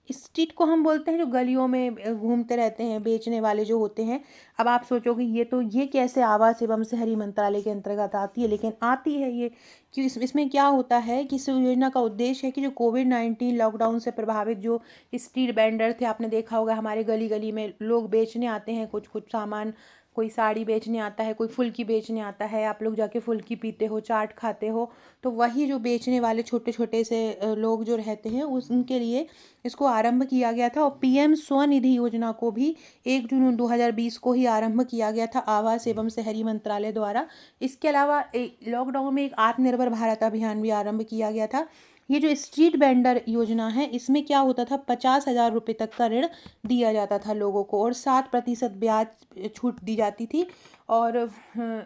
स्ट्रीट को हम बोलते हैं जो गलियों में घूमते रहते हैं, बेचने वाले जो होते हैं। अब आप सोचोगे ये कैसे आवास एवं शहरी मंत्रालय के अंतर्गत आती है, लेकिन आती है ये कि इसमें क्या होता है कि इस योजना का उद्देश्य है कि जो कोविड-19 लॉकडाउन से प्रभावित जो स्ट्रीट वेंडर थे, आपने देखा होगा हमारे गली गली में लोग बेचने आते हैं कुछ कुछ सामान, कोई साड़ी बेचने आता है, कोई फुल्की बेचने आता है, आप लोग जाके फुल्की पीते हो, चाट खाते हो, तो वही जो बेचने वाले छोटे छोटे से लोग जो रहते हैं उनके लिए इसको आरंभ किया गया था। और पीएम स्वनिधि योजना को भी 1 जून 2020 को ही आरंभ किया गया था आवास एवं शहरी मंत्रालय द्वारा। इसके अलावा लॉकडाउन में एक आत्मनिर्भर भारत अभियान भी आरंभ किया गया था। ये जो स्ट्रीट वेंडर योजना है इसमें क्या होता था, 50,000 रुपये तक का ऋण दिया जाता था लोगों को और 7% ब्याज छूट दी जाती थी। और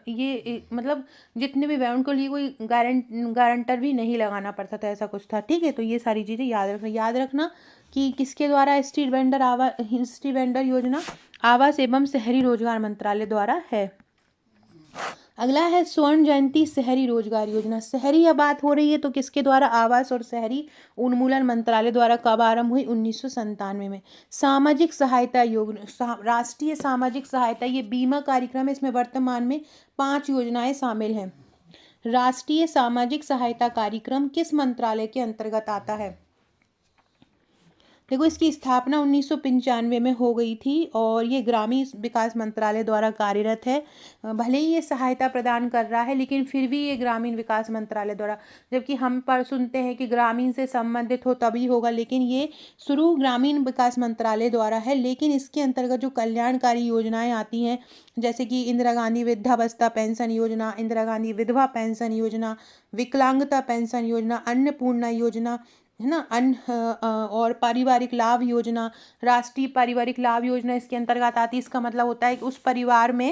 ये मतलब जितने भी उनको लिए कोई गारंटर भी नहीं लगाना पड़ता था, ऐसा कुछ था। ठीक है, तो ये सारी चीज़ें याद रखना कि किसके द्वारा स्ट्रीट वेंडर योजना आवास एवं शहरी रोजगार मंत्रालय द्वारा है। अगला है स्वर्ण जयंती शहरी रोजगार योजना। शहरी या बात हो रही है तो किसके द्वारा? आवास और शहरी उन्मूलन मंत्रालय द्वारा। कब आरंभ हुई? 1997 में। सामाजिक सहायता योजना, राष्ट्रीय सामाजिक सहायता, ये बीमा कार्यक्रम है। इसमें वर्तमान में 5 योजनाएं शामिल हैं। राष्ट्रीय सामाजिक सहायता कार्यक्रम किस मंत्रालय के अंतर्गत आता है? देखो, इसकी स्थापना 1995 में हो गई थी और ये ग्रामीण विकास मंत्रालय द्वारा कार्यरत है। भले ही ये सहायता प्रदान कर रहा है लेकिन फिर भी ये ग्रामीण विकास मंत्रालय द्वारा, जबकि हम पर सुनते हैं कि ग्रामीण से संबंधित हो तभी होगा, लेकिन ये शुरू ग्रामीण विकास मंत्रालय द्वारा है। लेकिन इसके अंतर्गत जो कल्याणकारी योजनाएं आती हैं जैसे कि इंदिरा गांधी वृद्धावस्था पेंशन योजना, इंदिरा गांधी विधवा पेंशन योजना, विकलांगता पेंशन योजना, अन्नपूर्णा योजना है ना, और पारिवारिक लाभ योजना, राष्ट्रीय पारिवारिक लाभ योजना इसके अंतर्गत आती है। इसका मतलब होता है कि उस परिवार में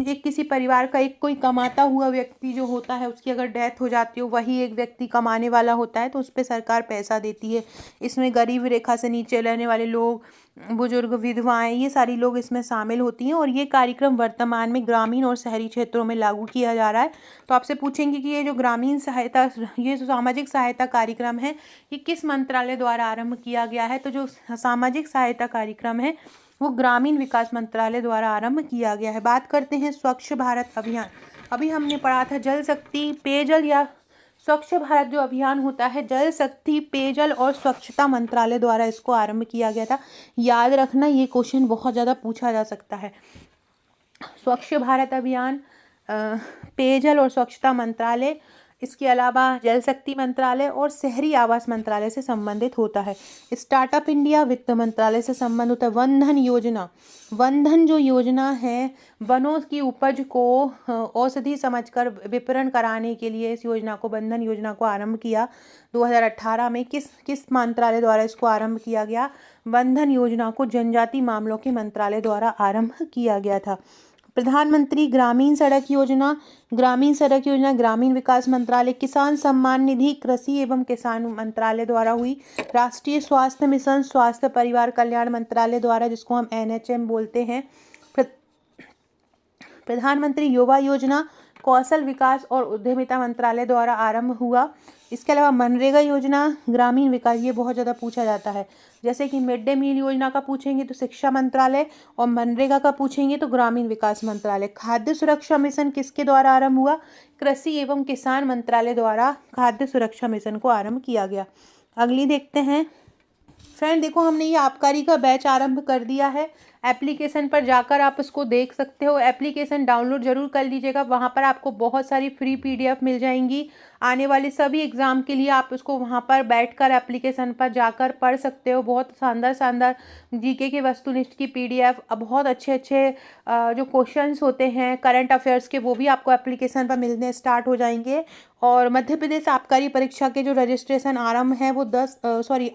एक किसी परिवार का एक कोई कमाता हुआ व्यक्ति जो होता है उसकी अगर डेथ हो जाती हो, वही एक व्यक्ति कमाने वाला होता है तो उस पर सरकार पैसा देती है। इसमें गरीब रेखा से नीचे रहने वाले लोग, बुजुर्ग, विधवाएं, ये सारी लोग इसमें शामिल होती हैं। और ये कार्यक्रम वर्तमान में ग्रामीण और शहरी क्षेत्रों में लागू किया जा रहा है। तो आपसे पूछेंगे कि ये जो ग्रामीण सहायता, ये जो सामाजिक सहायता कार्यक्रम है ये किस मंत्रालय द्वारा आरंभ किया गया है? तो जो सामाजिक सहायता कार्यक्रम है वो ग्रामीण विकास मंत्रालय द्वारा आरंभ किया गया है। बात करते हैं स्वच्छ भारत अभियान। अभी हमने पढ़ा था जल शक्ति, पेयजल या स्वच्छ भारत जो अभियान होता है, जल शक्ति, पेयजल और स्वच्छता मंत्रालय द्वारा इसको आरंभ किया गया था। याद रखना, ये क्वेश्चन बहुत ज़्यादा पूछा जा सकता है। स्वच्छ भारत अभियान, पेयजल और स्वच्छता मंत्रालय, इसके अलावा जल शक्ति मंत्रालय और शहरी आवास मंत्रालय से संबंधित होता है। स्टार्टअप इंडिया वित्त मंत्रालय से संबंधित होता है। वनधन योजना, वनधन जो योजना है वनों की उपज को औषधि समझकर विपणन कराने के लिए इस योजना को, वनधन योजना को आरंभ किया 2018 में। किस मंत्रालय द्वारा इसको आरंभ किया गया? वनधन योजना को जनजाति मामलों के मंत्रालय द्वारा आरंभ किया गया था। प्रधानमंत्री ग्रामीण सड़क योजना, ग्रामीण विकास मंत्रालय। किसान सम्मान निधि कृषि एवं किसान मंत्रालय द्वारा हुई। राष्ट्रीय स्वास्थ्य मिशन स्वास्थ्य परिवार कल्याण मंत्रालय द्वारा, जिसको हम NHM बोलते हैं। प्रधानमंत्री युवा योजना कौशल विकास और उद्यमिता मंत्रालय द्वारा आरंभ हुआ। इसके अलावा मनरेगा योजना ग्रामीण विकास, ये बहुत ज़्यादा पूछा जाता है। जैसे कि मिड डे मील योजना का पूछेंगे तो शिक्षा मंत्रालय, और मनरेगा का पूछेंगे तो ग्रामीण विकास मंत्रालय। खाद्य सुरक्षा मिशन किसके द्वारा आरंभ हुआ? कृषि एवं किसान मंत्रालय द्वारा खाद्य सुरक्षा मिशन को आरंभ किया गया। अगली देखते हैं। फ्रेंड देखो, हमने ये आबकारी का बैच आरंभ कर दिया है। एप्लीकेशन पर जाकर आप इसको देख सकते हो। एप्लीकेशन डाउनलोड ज़रूर कर लीजिएगा, वहाँ पर आपको बहुत सारी फ्री PDF मिल जाएंगी। आने वाले सभी एग्ज़ाम के लिए आप इसको वहाँ पर बैठकर एप्लीकेशन पर जाकर पढ़ सकते हो। बहुत शानदार शानदार GK के वस्तुनिष्ठ की PDF, बहुत अच्छे अच्छे जो क्वेश्चंस होते हैं करंट अफेयर्स के, वो भी आपको एप्लीकेशन पर मिलने स्टार्ट हो जाएंगे। और मध्य प्रदेश आबकारी परीक्षा के जो रजिस्ट्रेशन आरंभ है वो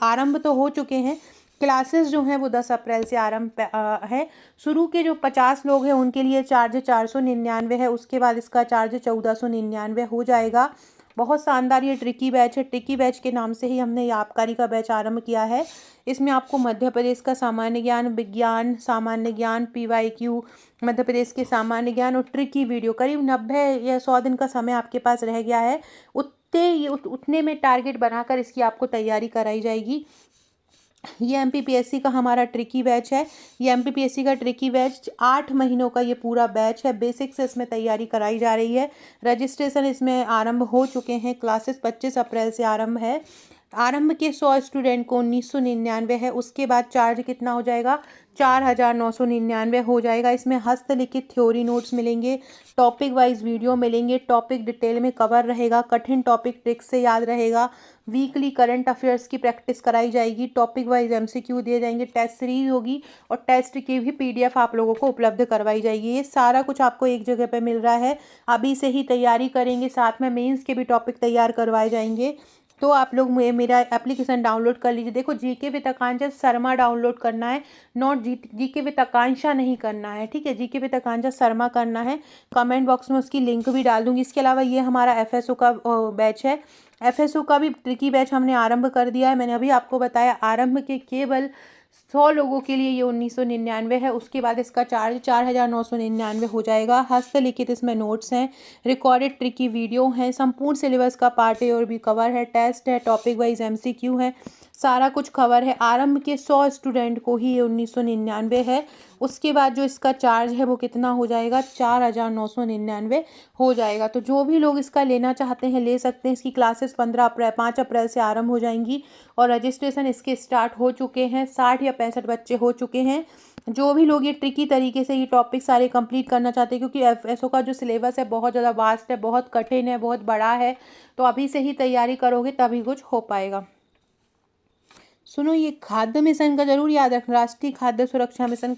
आरंभ तो हो चुके हैं। क्लासेस जो हैं वो 10 अप्रैल से आरंभ है। शुरू के जो 50 लोग हैं उनके लिए चार्ज 499 है, उसके बाद इसका चार्ज 1499 हो जाएगा। बहुत शानदार ये ट्रिकी बैच है। ट्रिकी बैच के नाम से ही हमने ये आबकारी का बैच आरंभ किया है। इसमें आपको मध्य प्रदेश का सामान्य ज्ञान, विज्ञान, सामान्य ज्ञान, PYQ, मध्य प्रदेश के सामान्य ज्ञान और ट्रिकी वीडियो, करीब 90 या 100 दिन का समय आपके पास रह गया है। उतने में टारगेट बनाकर इसकी आपको तैयारी कराई जाएगी। ये MPPSC का हमारा ट्रिकी बैच है। ये MPPSC का ट्रिकी बैच 8 महीनों का ये पूरा बैच है। बेसिक से इसमें तैयारी कराई जा रही है। रजिस्ट्रेशन इसमें आरंभ हो चुके हैं। क्लासेस 25 अप्रैल से आरंभ है। आरंभ के 100 स्टूडेंट को 1999 है। उसके बाद चार्ज कितना हो जाएगा? 4999 हो जाएगा। इसमें हस्तलिखित थ्योरी नोट्स मिलेंगे, टॉपिक वाइज वीडियो मिलेंगे, टॉपिक डिटेल में कवर रहेगा, कठिन टॉपिक ट्रिक्स से याद रहेगा, वीकली करंट अफेयर्स की प्रैक्टिस कराई जाएगी, टॉपिक वाइज MCQ दिए जाएंगे, टेस्ट सीरीज होगी और टेस्ट की भी PDF आप लोगों को उपलब्ध करवाई जाएगी। ये सारा कुछ आपको एक जगह पे मिल रहा है। अभी से ही तैयारी करेंगे, साथ में मेंस के भी टॉपिक तैयार करवाए जाएंगे। तो आप लोग मेरा एप्लीकेशन डाउनलोड कर लीजिए। देखो, GK with Akanksha Sharma download करना है, नॉट GK विद आकांक्षा नहीं करना है, ठीक है। GK विद आकांक्षा शर्मा करना है। कमेंट बॉक्स में उसकी लिंक भी डाल दूंगी। इसके अलावा ये हमारा FSO का बैच है। FSO का भी ट्रिकी बैच हमने आरंभ कर दिया है। मैंने अभी आपको बताया आरंभ के केवल 100 लोगों के लिए ये 1999 है। उसके बाद इसका चार्ज 4999 हो जाएगा। हस्तलिखित इसमें नोट्स हैं, रिकॉर्डेड ट्रिकी वीडियो हैं, संपूर्ण सिलेबस का पार्ट ए और भी कवर है, टेस्ट है, टॉपिक वाइज MCQ है, सारा कुछ कवर है। आरंभ के 100 स्टूडेंट को ही ये 1999 है। उसके बाद जो इसका चार्ज है वो कितना हो जाएगा? 4999 हो जाएगा। तो जो भी लोग इसका लेना चाहते हैं ले सकते हैं। इसकी क्लासेस 5 अप्रैल से आरंभ हो जाएंगी और रजिस्ट्रेशन इसके स्टार्ट हो चुके हैं। 60 या 65 बच्चे हो चुके हैं। जो भी लोग ये ट्रिकी तरीके से ये टॉपिक सारे कंप्लीट करना चाहते हैं, क्योंकि FSO का जो सिलेबस है बहुत ज़्यादा वास्ट है, बहुत कठिन है, बहुत बड़ा है, तो अभी से ही तैयारी करोगे तभी कुछ हो पाएगा। सुनो, ये खाद्य मिशन का जरूर याद रखना। राष्ट्रीय खाद्य सुरक्षा मिशन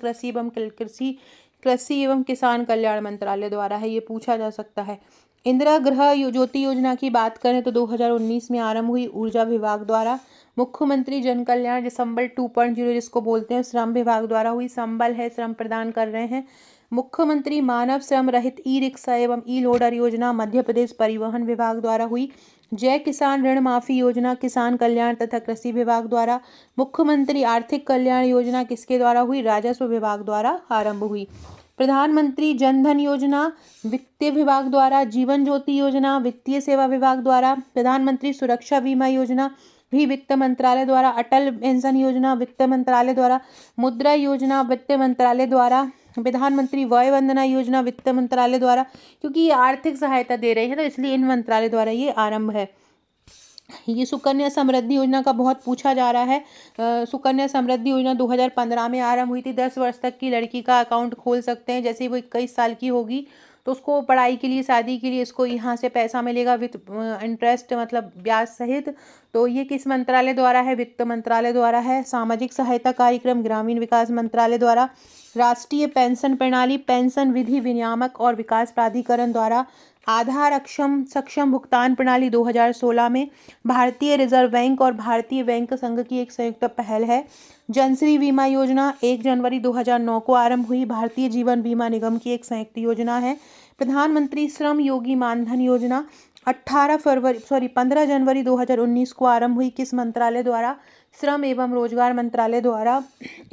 कृषि एवं किसान कल्याण मंत्रालय द्वारा है। ये पूछा जा सकता है। इंदिरा गृह ज्योति योजना की बात करें तो 2019 में आरंभ हुई ऊर्जा विभाग द्वारा। मुख्यमंत्री जन कल्याण संबल 2.0 जिसको बोलते हैं, श्रम विभाग द्वारा हुई। संबल है, श्रम प्रदान कर रहे हैं। मुख्यमंत्री मानव श्रम रहित ई-रिक्शा एवं ई-लोडर योजना मध्य प्रदेश परिवहन विभाग द्वारा हुई। जय किसान ऋण माफी योजना किसान कल्याण तथा कृषि विभाग द्वारा। मुख्यमंत्री आर्थिक कल्याण योजना किसके द्वारा हुई? राजस्व विभाग द्वारा आरंभ हुई। प्रधानमंत्री जन धन योजना वित्तीय विभाग द्वारा। जीवन ज्योति योजना वित्तीय सेवा विभाग द्वारा। प्रधानमंत्री सुरक्षा बीमा योजना भी वित्त मंत्रालय द्वारा। अटल पेंशन योजना वित्त मंत्रालय द्वारा। मुद्रा योजना वित्त मंत्रालय द्वारा। प्रधानमंत्री वय वंदना योजना वित्त मंत्रालय द्वारा। क्योंकि ये आर्थिक सहायता दे रहे हैं तो इसलिए इन मंत्रालय द्वारा ये आरंभ है। ये सुकन्या समृद्धि योजना का बहुत पूछा जा रहा है। सुकन्या समृद्धि योजना 2015 में आरंभ हुई थी। 10 वर्ष तक की लड़की का अकाउंट खोल सकते हैं। जैसे ही वो 21 साल की होगी तो उसको पढ़ाई के लिए, शादी के लिए इसको यहाँ से पैसा मिलेगा विद इंटरेस्ट, मतलब ब्याज सहित। तो ये किस मंत्रालय द्वारा है? वित्त मंत्रालय द्वारा है। सामाजिक सहायता कार्यक्रम ग्रामीण विकास मंत्रालय द्वारा। राष्ट्रीय पेंशन प्रणाली पेंशन विधि विनियामक और विकास प्राधिकरण द्वारा। आधार सक्षम भुगतान प्रणाली 2016 में। भारतीय रिजर्व बैंक और भारतीय बैंक संघ की एक संयुक्त पहल है। जनश्री बीमा योजना 1 जनवरी 2009 को आरंभ हुई। भारतीय जीवन बीमा निगम की एक संयुक्त योजना है। प्रधानमंत्री श्रम योगी मानधन योजना 15 जनवरी 2019 को आरंभ हुई। किस मंत्रालय द्वारा? श्रम एवं रोजगार मंत्रालय द्वारा।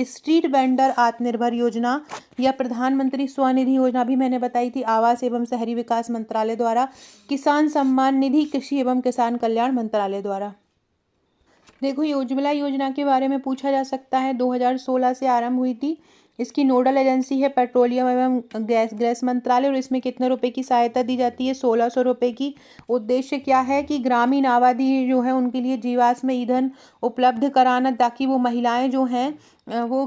स्ट्रीट वेंडर आत्मनिर्भर योजना या प्रधानमंत्री स्वनिधि योजना भी मैंने बताई थी, आवास एवं शहरी विकास मंत्रालय द्वारा। किसान सम्मान निधि कृषि एवं किसान कल्याण मंत्रालय द्वारा। देखो, ये उज्ज्वला योजना के बारे में पूछा जा सकता है। 2016 से आरंभ हुई थी। इसकी नोडल एजेंसी है पेट्रोलियम एवं गैस मंत्रालय, और इसमें कितने रुपए की सहायता दी जाती है? 1600 रुपये की। उद्देश्य क्या है कि ग्रामीण आबादी जो है उनके लिए जीवाश्म ईंधन उपलब्ध कराना, ताकि वो महिलाएं जो हैं वो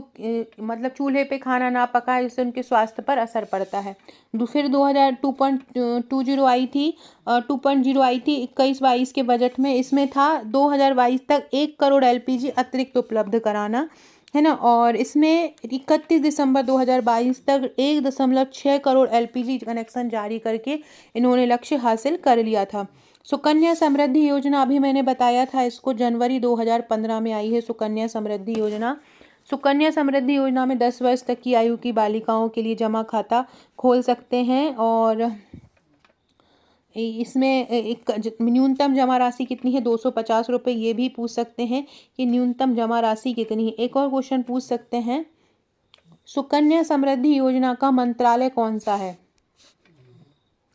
मतलब चूल्हे पे खाना ना पकाए, जिससे उनके स्वास्थ्य पर असर पड़ता है। फिर 2002.20 आई थी 2.0 आई थी 21-22 के बजट में। इसमें था 2022 तक 1 करोड़ एलपीजी अतिरिक्त उपलब्ध कराना, है ना। और इसमें 31 दिसंबर 2022 तक 1.6 करोड़ एलपीजी कनेक्शन जारी करके इन्होंने लक्ष्य हासिल कर लिया था। सुकन्या समृद्धि योजना, अभी मैंने बताया था इसको, जनवरी 2015 में आई है सुकन्या समृद्धि योजना। सुकन्या समृद्धि योजना में 10 वर्ष तक की आयु की बालिकाओं के लिए जमा खाता खोल सकते हैं, और इसमें एक न्यूनतम जमा राशि कितनी है? 250 रुपये। ये भी पूछ सकते हैं कि न्यूनतम जमा राशि कितनी है। एक और क्वेश्चन पूछ सकते हैं, सुकन्या समृद्धि योजना का मंत्रालय कौन सा है?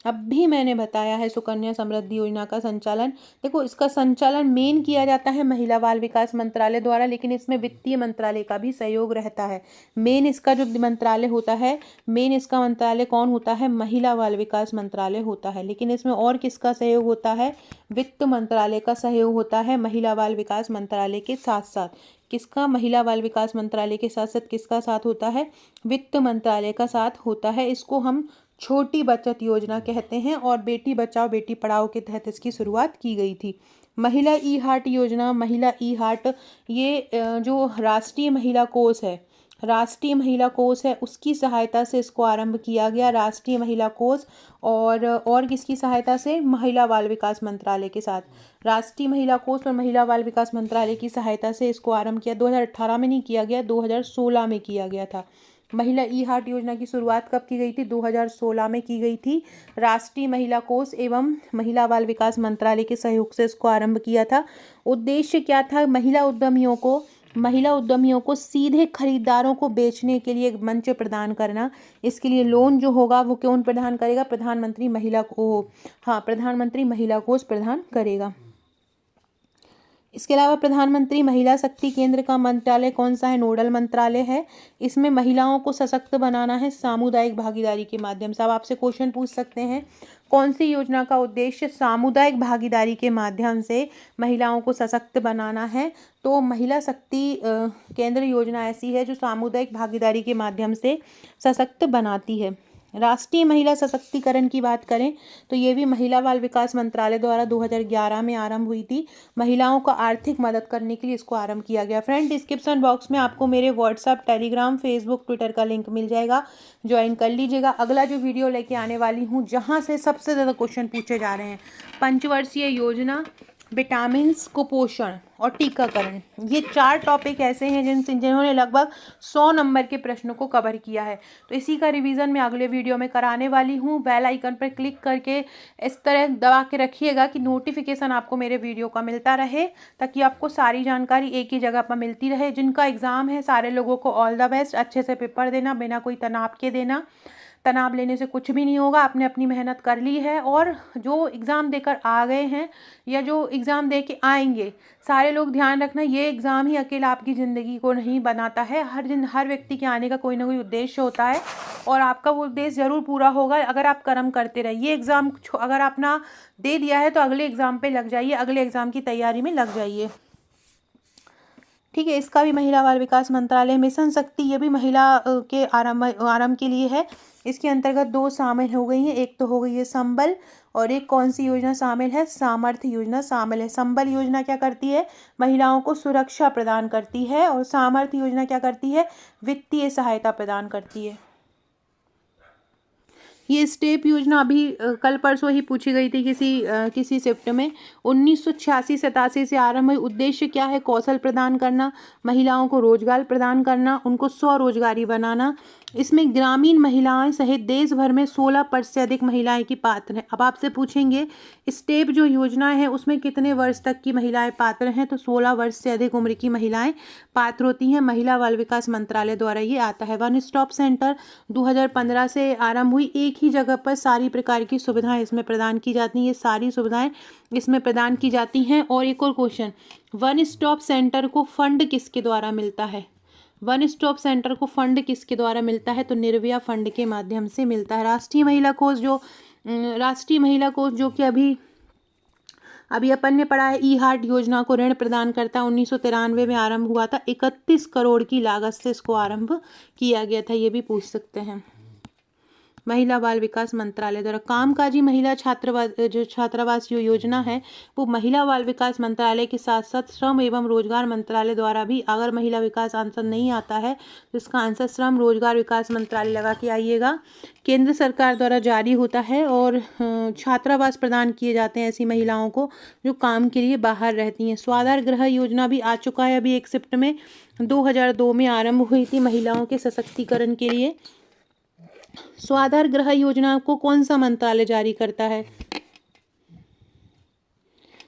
अब भी मैंने बताया है सुकन्या समृद्धि योजना का संचालन, देखो इसका संचालन मेन किया जाता है महिला बाल विकास मंत्रालय द्वारा, लेकिन इसमें वित्तीय मंत्रालय का भी सहयोग रहता है। मेन इसका जो मंत्रालय होता है, मेन इसका मंत्रालय कौन होता है? महिला बाल विकास मंत्रालय होता है। लेकिन इसमें और किसका सहयोग होता है? वित्त मंत्रालय का सहयोग होता है महिला बाल विकास मंत्रालय के साथ साथ। किसका? महिला बाल विकास मंत्रालय के साथ साथ किसका साथ होता है? वित्त मंत्रालय का साथ होता है। इसको हम छोटी बचत योजना कहते हैं, और बेटी बचाओ बेटी पढ़ाओ के तहत इसकी शुरुआत की गई थी। महिला ई हार्ट योजना, महिला ई हार्ट ये जो राष्ट्रीय महिला कोष है, राष्ट्रीय महिला कोष है, उसकी सहायता से इसको आरंभ किया गया। राष्ट्रीय महिला कोष और किसकी सहायता से? महिला बाल विकास मंत्रालय के साथ। राष्ट्रीय महिला कोष और महिला बाल विकास मंत्रालय की सहायता से इसको आरंभ किया। 2018 में नहीं किया गया, 2016 में किया गया था। महिला ई हार्ट योजना की शुरुआत कब की गई थी? 2016 में की गई थी। राष्ट्रीय महिला कोष एवं महिला बाल विकास मंत्रालय के सहयोग से इसको आरंभ किया था। उद्देश्य क्या था? महिला उद्यमियों को सीधे खरीदारों को बेचने के लिए एक मंच प्रदान करना। इसके लिए लोन जो होगा वो कौन प्रदान करेगा? प्रधानमंत्री महिला कोष प्रदान करेगा। इसके अलावा प्रधानमंत्री महिला शक्ति केंद्र का मंत्रालय कौन सा है? नोडल मंत्रालय है। इसमें महिलाओं को सशक्त बनाना है सामुदायिक भागीदारी के माध्यम से। अब आपसे क्वेश्चन पूछ सकते हैं, कौन सी योजना का उद्देश्य सामुदायिक भागीदारी के माध्यम से महिलाओं को सशक्त बनाना है? तो महिला शक्ति केंद्र योजना ऐसी है जो सामुदायिक भागीदारी के माध्यम से सशक्त बनाती है। राष्ट्रीय महिला सशक्तिकरण की बात करें तो ये भी महिला बाल विकास मंत्रालय द्वारा 2011 में आरंभ हुई थी। महिलाओं को आर्थिक मदद करने के लिए इसको आरंभ किया गया। फ्रेंड, डिस्क्रिप्शन बॉक्स में आपको मेरे व्हाट्सएप, टेलीग्राम, फेसबुक, ट्विटर का लिंक मिल जाएगा, ज्वाइन कर लीजिएगा। अगला जो वीडियो लेके आने वाली हूँ, जहाँ से सबसे ज़्यादा क्वेश्चन पूछे जा रहे हैं, पंचवर्षीय योजना, विटामिन, कुपोषण और टीकाकरण, ये 4 टॉपिक ऐसे हैं जिन्होंने लगभग 100 नंबर के प्रश्नों को कवर किया है। तो इसी का रिवीजन मैं अगले वीडियो में कराने वाली हूँ। बेल आइकन पर क्लिक करके इस तरह दबा के रखिएगा कि नोटिफिकेशन आपको मेरे वीडियो का मिलता रहे, ताकि आपको सारी जानकारी एक ही जगह पर मिलती रहे। जिनका एग्ज़ाम है सारे लोगों को ऑल द बेस्ट। अच्छे से पेपर देना, बिना कोई तनाव के देना। तनाव लेने से कुछ भी नहीं होगा, आपने अपनी मेहनत कर ली है। और जो एग्ज़ाम देकर आ गए हैं या जो एग्ज़ाम दे के आएंगे, सारे लोग ध्यान रखना, ये एग्ज़ाम ही अकेला आपकी ज़िंदगी को नहीं बनाता है। हर व्यक्ति के आने का कोई ना कोई उद्देश्य होता है, और आपका वो उद्देश्य ज़रूर पूरा होगा अगर आप कर्म करते रहिए। एग्ज़ाम अगर आपने दे दिया है तो अगले एग्ज़ाम पे लग जाइए, अगले एग्ज़ाम की तैयारी में लग जाइए, ठीक है। इसका भी महिला बाल विकास मंत्रालय मिशन शक्ति, ये भी महिला के आरंभ के लिए है। इसके अंतर्गत 2 शामिल हो गई हैं, एक तो हो गई है संबल, और एक कौन सी योजना शामिल है? सामर्थ्य योजना शामिल है। संबल योजना क्या करती है? महिलाओं को सुरक्षा प्रदान करती है, और सामर्थ्य योजना क्या करती है? वित्तीय सहायता प्रदान करती है। ये स्टेप योजना अभी कल परसों ही पूछी गई थी किसी शिफ्ट में। 1986-87 से आरंभ हुई। उद्देश्य क्या है? कौशल प्रदान करना, महिलाओं को रोजगार प्रदान करना, उनको स्वरोजगारी बनाना। इसमें ग्रामीण महिलाएं सहित देश भर में 16% से अधिक महिलाएं की पात्र हैं। अब आपसे पूछेंगे स्टेप जो योजना है उसमें कितने वर्ष तक की महिलाएं पात्र हैं? तो 16 वर्ष से अधिक उम्र की महिलाएं पात्र होती हैं। महिला बाल विकास मंत्रालय द्वारा ये आता है। वन स्टॉप सेंटर 2015 से आरंभ हुई। एक ही जगह पर सारी प्रकार की सुविधाएं इसमें प्रदान की जाती हैं। ये सारी सुविधाएं इसमें प्रदान की जाती हैं। और एक और क्वेश्चन, वन स्टॉप सेंटर को फंड किसके द्वारा मिलता है? वन स्टॉप सेंटर को फंड किसके द्वारा मिलता है? तो निर्भया फंड के माध्यम से मिलता है। राष्ट्रीय महिला कोष जो कि अभी अपन ने पढ़ा है, ई हार्ट योजना को ऋण प्रदान करता है। 1993 में आरंभ हुआ था। 31 करोड़ की लागत से इसको आरंभ किया गया था, ये भी पूछ सकते हैं। महिला बाल विकास मंत्रालय द्वारा कामकाजी महिला छात्रावास जो योजना है वो महिला बाल विकास मंत्रालय के साथ साथ श्रम एवं रोजगार मंत्रालय द्वारा भी, अगर महिला विकास आंसर नहीं आता है तो इसका आंसर श्रम रोजगार विकास मंत्रालय लगा के आइएगा, केंद्र सरकार द्वारा जारी होता है। और छात्रावास प्रदान किए जाते हैं ऐसी महिलाओं को जो काम के लिए बाहर रहती हैं। स्वाधार गृह योजना भी आ चुका है, अभी 1 शिफ्ट में 2002 में आरंभ हुई थी महिलाओं के सशक्तिकरण के लिए। स्वाधार गृह योजना को कौन सा मंत्रालय जारी करता है?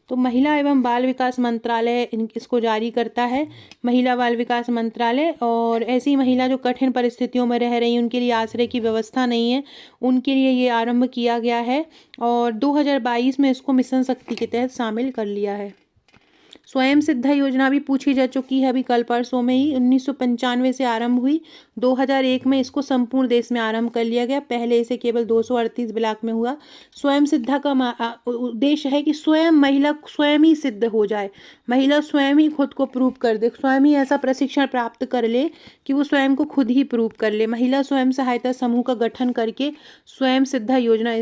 तो महिला एवं बाल विकास मंत्रालय इसको जारी करता है, महिला बाल विकास मंत्रालय। और ऐसी महिला जो कठिन परिस्थितियों में रह रही हैं, उनके लिए आश्रय की व्यवस्था नहीं है, उनके लिए ये आरंभ किया गया है और 2022 में इसको मिशन शक्ति के तहत शामिल कर लिया है। स्वयं सिद्धा योजना भी पूछी जा चुकी है अभी कल परसों में ही। 1995 से आरंभ हुई, 2001 में इसको संपूर्ण देश में आरंभ कर लिया गया। पहले इसे केवल 238 ब्लॉक में हुआ। स्वयं सिद्धा का उद्देश्य है कि महिला स्वयं ही सिद्ध हो जाए, महिला स्वयं ही खुद को प्रूव कर दे, स्वयं ही ऐसा प्रशिक्षण प्राप्त कर ले कि वो स्वयं को खुद ही प्रूव कर ले। महिला स्वयं सहायता समूह का गठन करके स्वयं सिद्धा योजना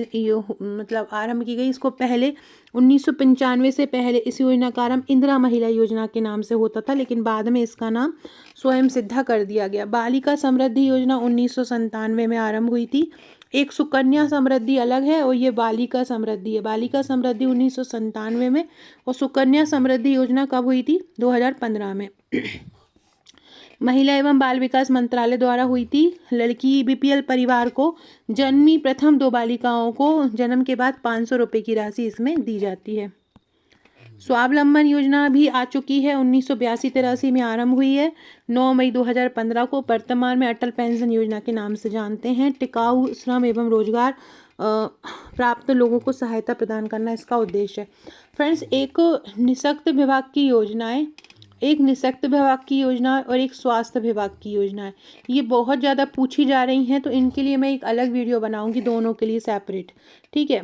मतलब आरंभ की गई। इसको पहले 1995 से पहले इस योजना का आरंभ इंदिरा महिला योजना के नाम से होता था, लेकिन बाद में इसका नाम स्वयं सिद्धा कर दिया गया। बालिका समृद्धि योजना 1997 में आरंभ हुई थी। एक सुकन्या समृद्धि अलग है और ये बालिका समृद्धि है। बालिका समृद्धि 1997 में और सुकन्या समृद्धि योजना कब हुई थी? 2015 में। महिला एवं बाल विकास मंत्रालय द्वारा हुई थी। लड़की बीपीएल परिवार को जन्मी प्रथम 2 बालिकाओं को जन्म के बाद 500 रुपये की राशि इसमें दी जाती है। स्वावलंबन योजना भी आ चुकी है, 1982-83 में आरंभ हुई है। 9 मई 2015 को, वर्तमान में अटल पेंशन योजना के नाम से जानते हैं। टिकाऊ श्रम एवं रोजगार प्राप्त लोगों को सहायता प्रदान करना इसका उद्देश्य है। फ्रेंड्स, एक निःशक्त विभाग की योजना और एक स्वास्थ्य विभाग की योजना है। ये बहुत ज़्यादा पूछी जा रही हैं, तो इनके लिए मैं एक अलग वीडियो बनाऊंगी, दोनों के लिए सेपरेट, ठीक है।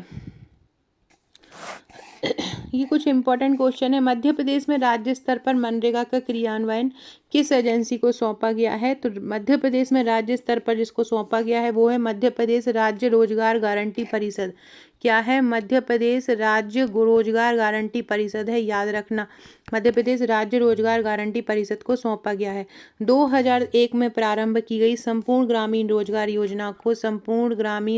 ये कुछ इंपॉर्टेंट क्वेश्चन है। मध्य प्रदेश में राज्य स्तर पर मनरेगा का क्रियान्वयन किस एजेंसी को सौंपा गया है? तो मध्य प्रदेश में राज्य स्तर पर जिसको सौंपा गया है वो है मध्य प्रदेश राज्य रोजगार गारंटी परिषद। क्या है? मध्य प्रदेश राज्य रोजगार गारंटी परिषद है, याद रखना। मध्य प्रदेश राज्य रोजगार गारंटी परिषद को सौंपा गया है। 2001 में प्रारंभ की गई संपूर्ण ग्रामीण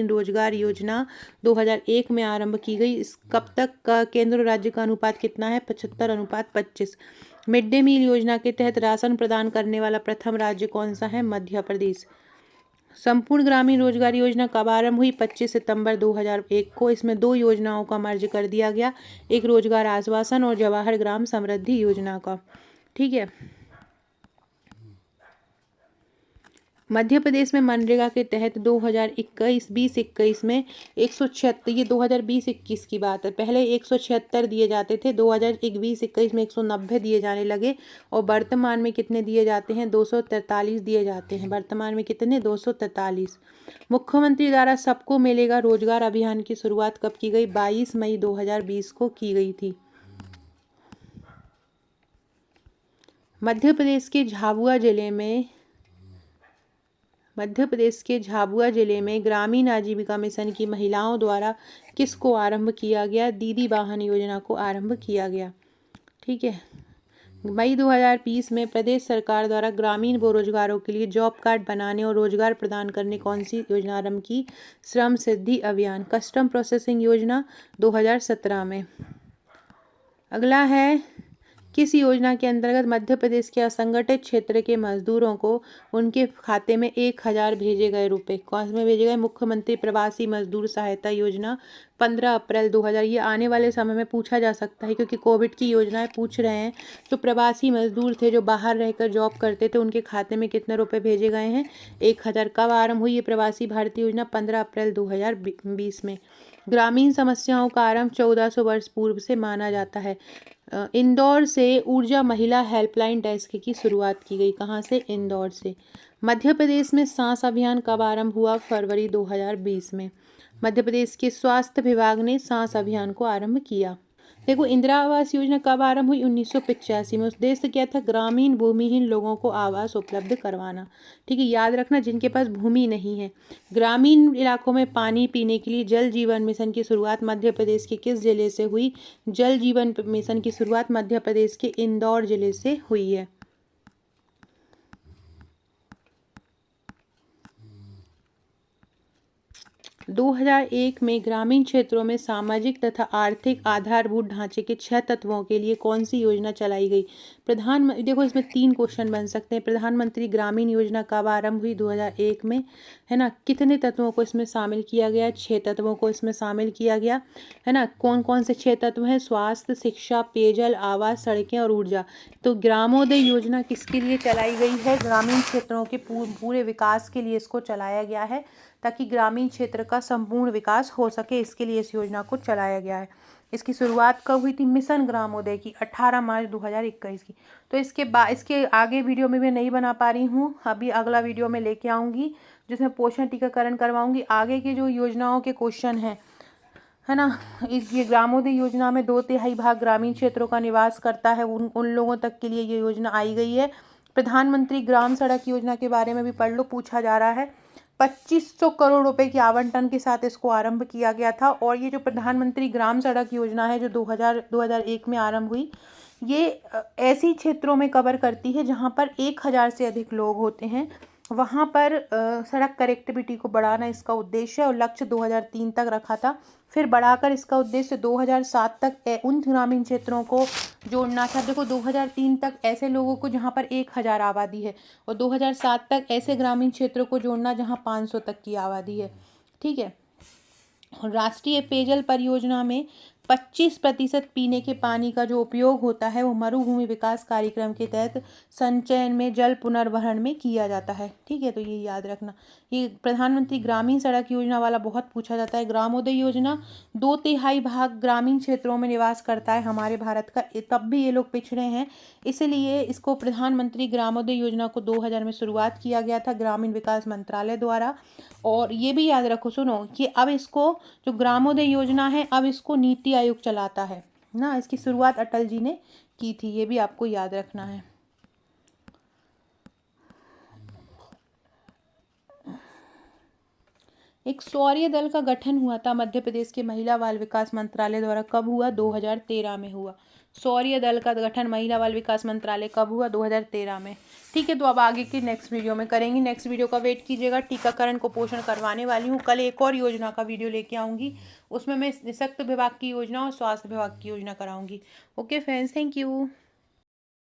रोजगार योजना 2001 में आरंभ की गई। इस कब तक का केंद्र राज्य का अनुपात कितना है? 75:25। मिड डे मील योजना के तहत राशन प्रदान करने वाला प्रथम राज्य कौन सा है? मध्य प्रदेश। संपूर्ण ग्रामीण रोजगार योजना कब आरंभ हुई? 25 सितंबर 2001 को। इसमें 2 योजनाओं का मर्ज कर दिया गया, एक रोजगार आश्वासन और जवाहर ग्राम समृद्धि योजना का, ठीक है। मध्य प्रदेश में मनरेगा के तहत 2021 में 176, ये 2020-21 की बात है, पहले 176 दिए जाते थे, 2021-21 में 190 दिए जाने लगे और वर्तमान में कितने दिए जाते हैं? 243 दिए जाते हैं। वर्तमान में कितने? 243। मुख्यमंत्री द्वारा सबको मिलेगा रोजगार अभियान की शुरुआत कब की गई? 22 मई 2020 को की गई थी। मध्य प्रदेश के झाबुआ जिले में ग्रामीण आजीविका मिशन की महिलाओं द्वारा किसको आरंभ किया गया? दीदी वाहन योजना को आरंभ किया गया, ठीक है। मई 2020 में प्रदेश सरकार द्वारा ग्रामीण बेरोजगारों के लिए जॉब कार्ड बनाने और रोजगार प्रदान करने कौन सी योजना आरंभ की? श्रम सिद्धि अभियान। कस्टम प्रोसेसिंग योजना 2017 में। अगला है, किस योजना के अंतर्गत मध्य प्रदेश के असंगठित क्षेत्र के मजदूरों को उनके खाते में 1000 भेजे गए रुपए? कौन में भेजे गए? मुख्यमंत्री प्रवासी मजदूर सहायता योजना 15 अप्रैल 2000। ये आने वाले समय में पूछा जा सकता है क्योंकि कोविड की योजनाएं पूछ रहे हैं। तो प्रवासी मजदूर थे जो बाहर रहकर जॉब करते थे, उनके खाते में कितने रुपए भेजे गए हैं? 1000। कब आरंभ हुई ये प्रवासी भारतीय योजना? 15 अप्रैल 2020 में। ग्रामीण समस्याओं का आरंभ 1400 वर्ष पूर्व से माना जाता है। इंदौर से ऊर्जा महिला हेल्पलाइन डेस्क की शुरुआत की गई। कहाँ से? इंदौर से। मध्य प्रदेश में सांस अभियान कब आरंभ हुआ? फरवरी 2020 में। मध्य प्रदेश के स्वास्थ्य विभाग ने सांस अभियान को आरंभ किया। देखो, इंदिरा आवास योजना कब आरंभ हुई? 1985 में। उद्देश्य क्या था? ग्रामीण भूमिहीन लोगों को आवास उपलब्ध करवाना। ठीक है, याद रखना, जिनके पास भूमि नहीं है। ग्रामीण इलाकों में पानी पीने के लिए जल जीवन मिशन की शुरुआत मध्य प्रदेश के किस जिले से हुई? जल जीवन मिशन की शुरुआत मध्य प्रदेश के इंदौर जिले से हुई है। 2001 में ग्रामीण क्षेत्रों में सामाजिक तथा आर्थिक आधारभूत ढांचे के 6 तत्वों के लिए कौन सी योजना चलाई गई? देखो, इसमें 3 क्वेश्चन बन सकते हैं। प्रधानमंत्री ग्रामीण योजना कब आरंभ हुई? 2001 में, है ना। कितने तत्वों को इसमें शामिल किया गया? 6 तत्वों को इसमें शामिल किया गया, है ना। कौन कौन से 6 तत्व हैं? स्वास्थ्य, शिक्षा, पेयजल, आवास, सड़कें और ऊर्जा। तो ग्रामोदय योजना किसके लिए चलाई गई है? ग्रामीण क्षेत्रों के पूरे विकास के लिए इसको चलाया गया है, ताकि ग्रामीण क्षेत्र का संपूर्ण विकास हो सके। इसके लिए इस योजना को चलाया गया है। इसकी शुरुआत कब हुई थी? मिशन ग्रामोदय की 18 मार्च 2021 की। तो इसके आगे वीडियो में मैं नहीं बना पा रही हूँ, अभी अगला वीडियो में लेके आऊँगी, जिसमें पोषण टीकाकरण करवाऊँगी। आगे के जो योजनाओं के क्वेश्चन हैं, है ना, ये ग्रामोदय योजना में 2/3 भाग ग्रामीण क्षेत्रों का निवास करता है। उन लोगों तक के लिए ये योजना आई गई है। प्रधानमंत्री ग्राम सड़क योजना के बारे में भी पढ़ लो, पूछा जा रहा है। 2500 करोड़ रुपए के आवंटन के साथ इसको आरंभ किया गया था। और ये जो प्रधानमंत्री ग्राम सड़क योजना है, जो 2001 में आरंभ हुई, ये ऐसी क्षेत्रों में कवर करती है जहाँ पर 1000 से अधिक लोग होते हैं। वहाँ पर सड़क कनेक्टिविटी को बढ़ाना इसका उद्देश्य है, और लक्ष्य 2003 तक रखा था। फिर बढ़ाकर इसका उद्देश्य 2007 तक उन ग्रामीण क्षेत्रों को जोड़ना था। देखो, 2003 तक ऐसे लोगों को जहाँ पर 1000 आबादी है, और 2007 तक ऐसे ग्रामीण क्षेत्रों को जोड़ना जहाँ 500 तक की आबादी है। ठीक है। राष्ट्रीय पेयजल परियोजना में 25% पीने के पानी का जो उपयोग होता है, वो मरुभूमि विकास कार्यक्रम के तहत संचयन में, जल पुनर्भरण में किया जाता है। ठीक है, तो ये याद रखना। ये प्रधानमंत्री ग्रामीण सड़क योजना वाला बहुत पूछा जाता है। ग्रामोदय योजना 2/3 भाग ग्रामीण क्षेत्रों में निवास करता है हमारे भारत का, तब भी ये लोग पिछड़े हैं, इसलिए इसको प्रधानमंत्री ग्रामोदय योजना को 2000 में शुरुआत किया गया था ग्रामीण विकास मंत्रालय द्वारा। और ये भी याद रखो, सुनो, कि अब इसको, जो ग्रामोदय योजना है, अब इसको नीति आयोग चलाता है ना। इसकी शुरुआत अटल जी ने की थी, ये भी आपको याद रखना है। एक शौर्य दल का गठन हुआ था मध्य प्रदेश के महिला बाल विकास मंत्रालय द्वारा, कब हुआ? 2013 में हुआ। शौर्य दल का गठन महिला बाल विकास मंत्रालय कब हुआ? 2013 में। ठीक है, तो अब आगे की नेक्स्ट वीडियो में करेंगे। नेक्स्ट वीडियो का वेट कीजिएगा। टीकाकरण को पोषण करवाने वाली हूँ। कल एक और योजना का वीडियो लेके आऊँगी, उसमें मैं निःशक्त विभाग की योजना और स्वास्थ्य विभाग की योजना कराऊँगी। Okay friends, thank you.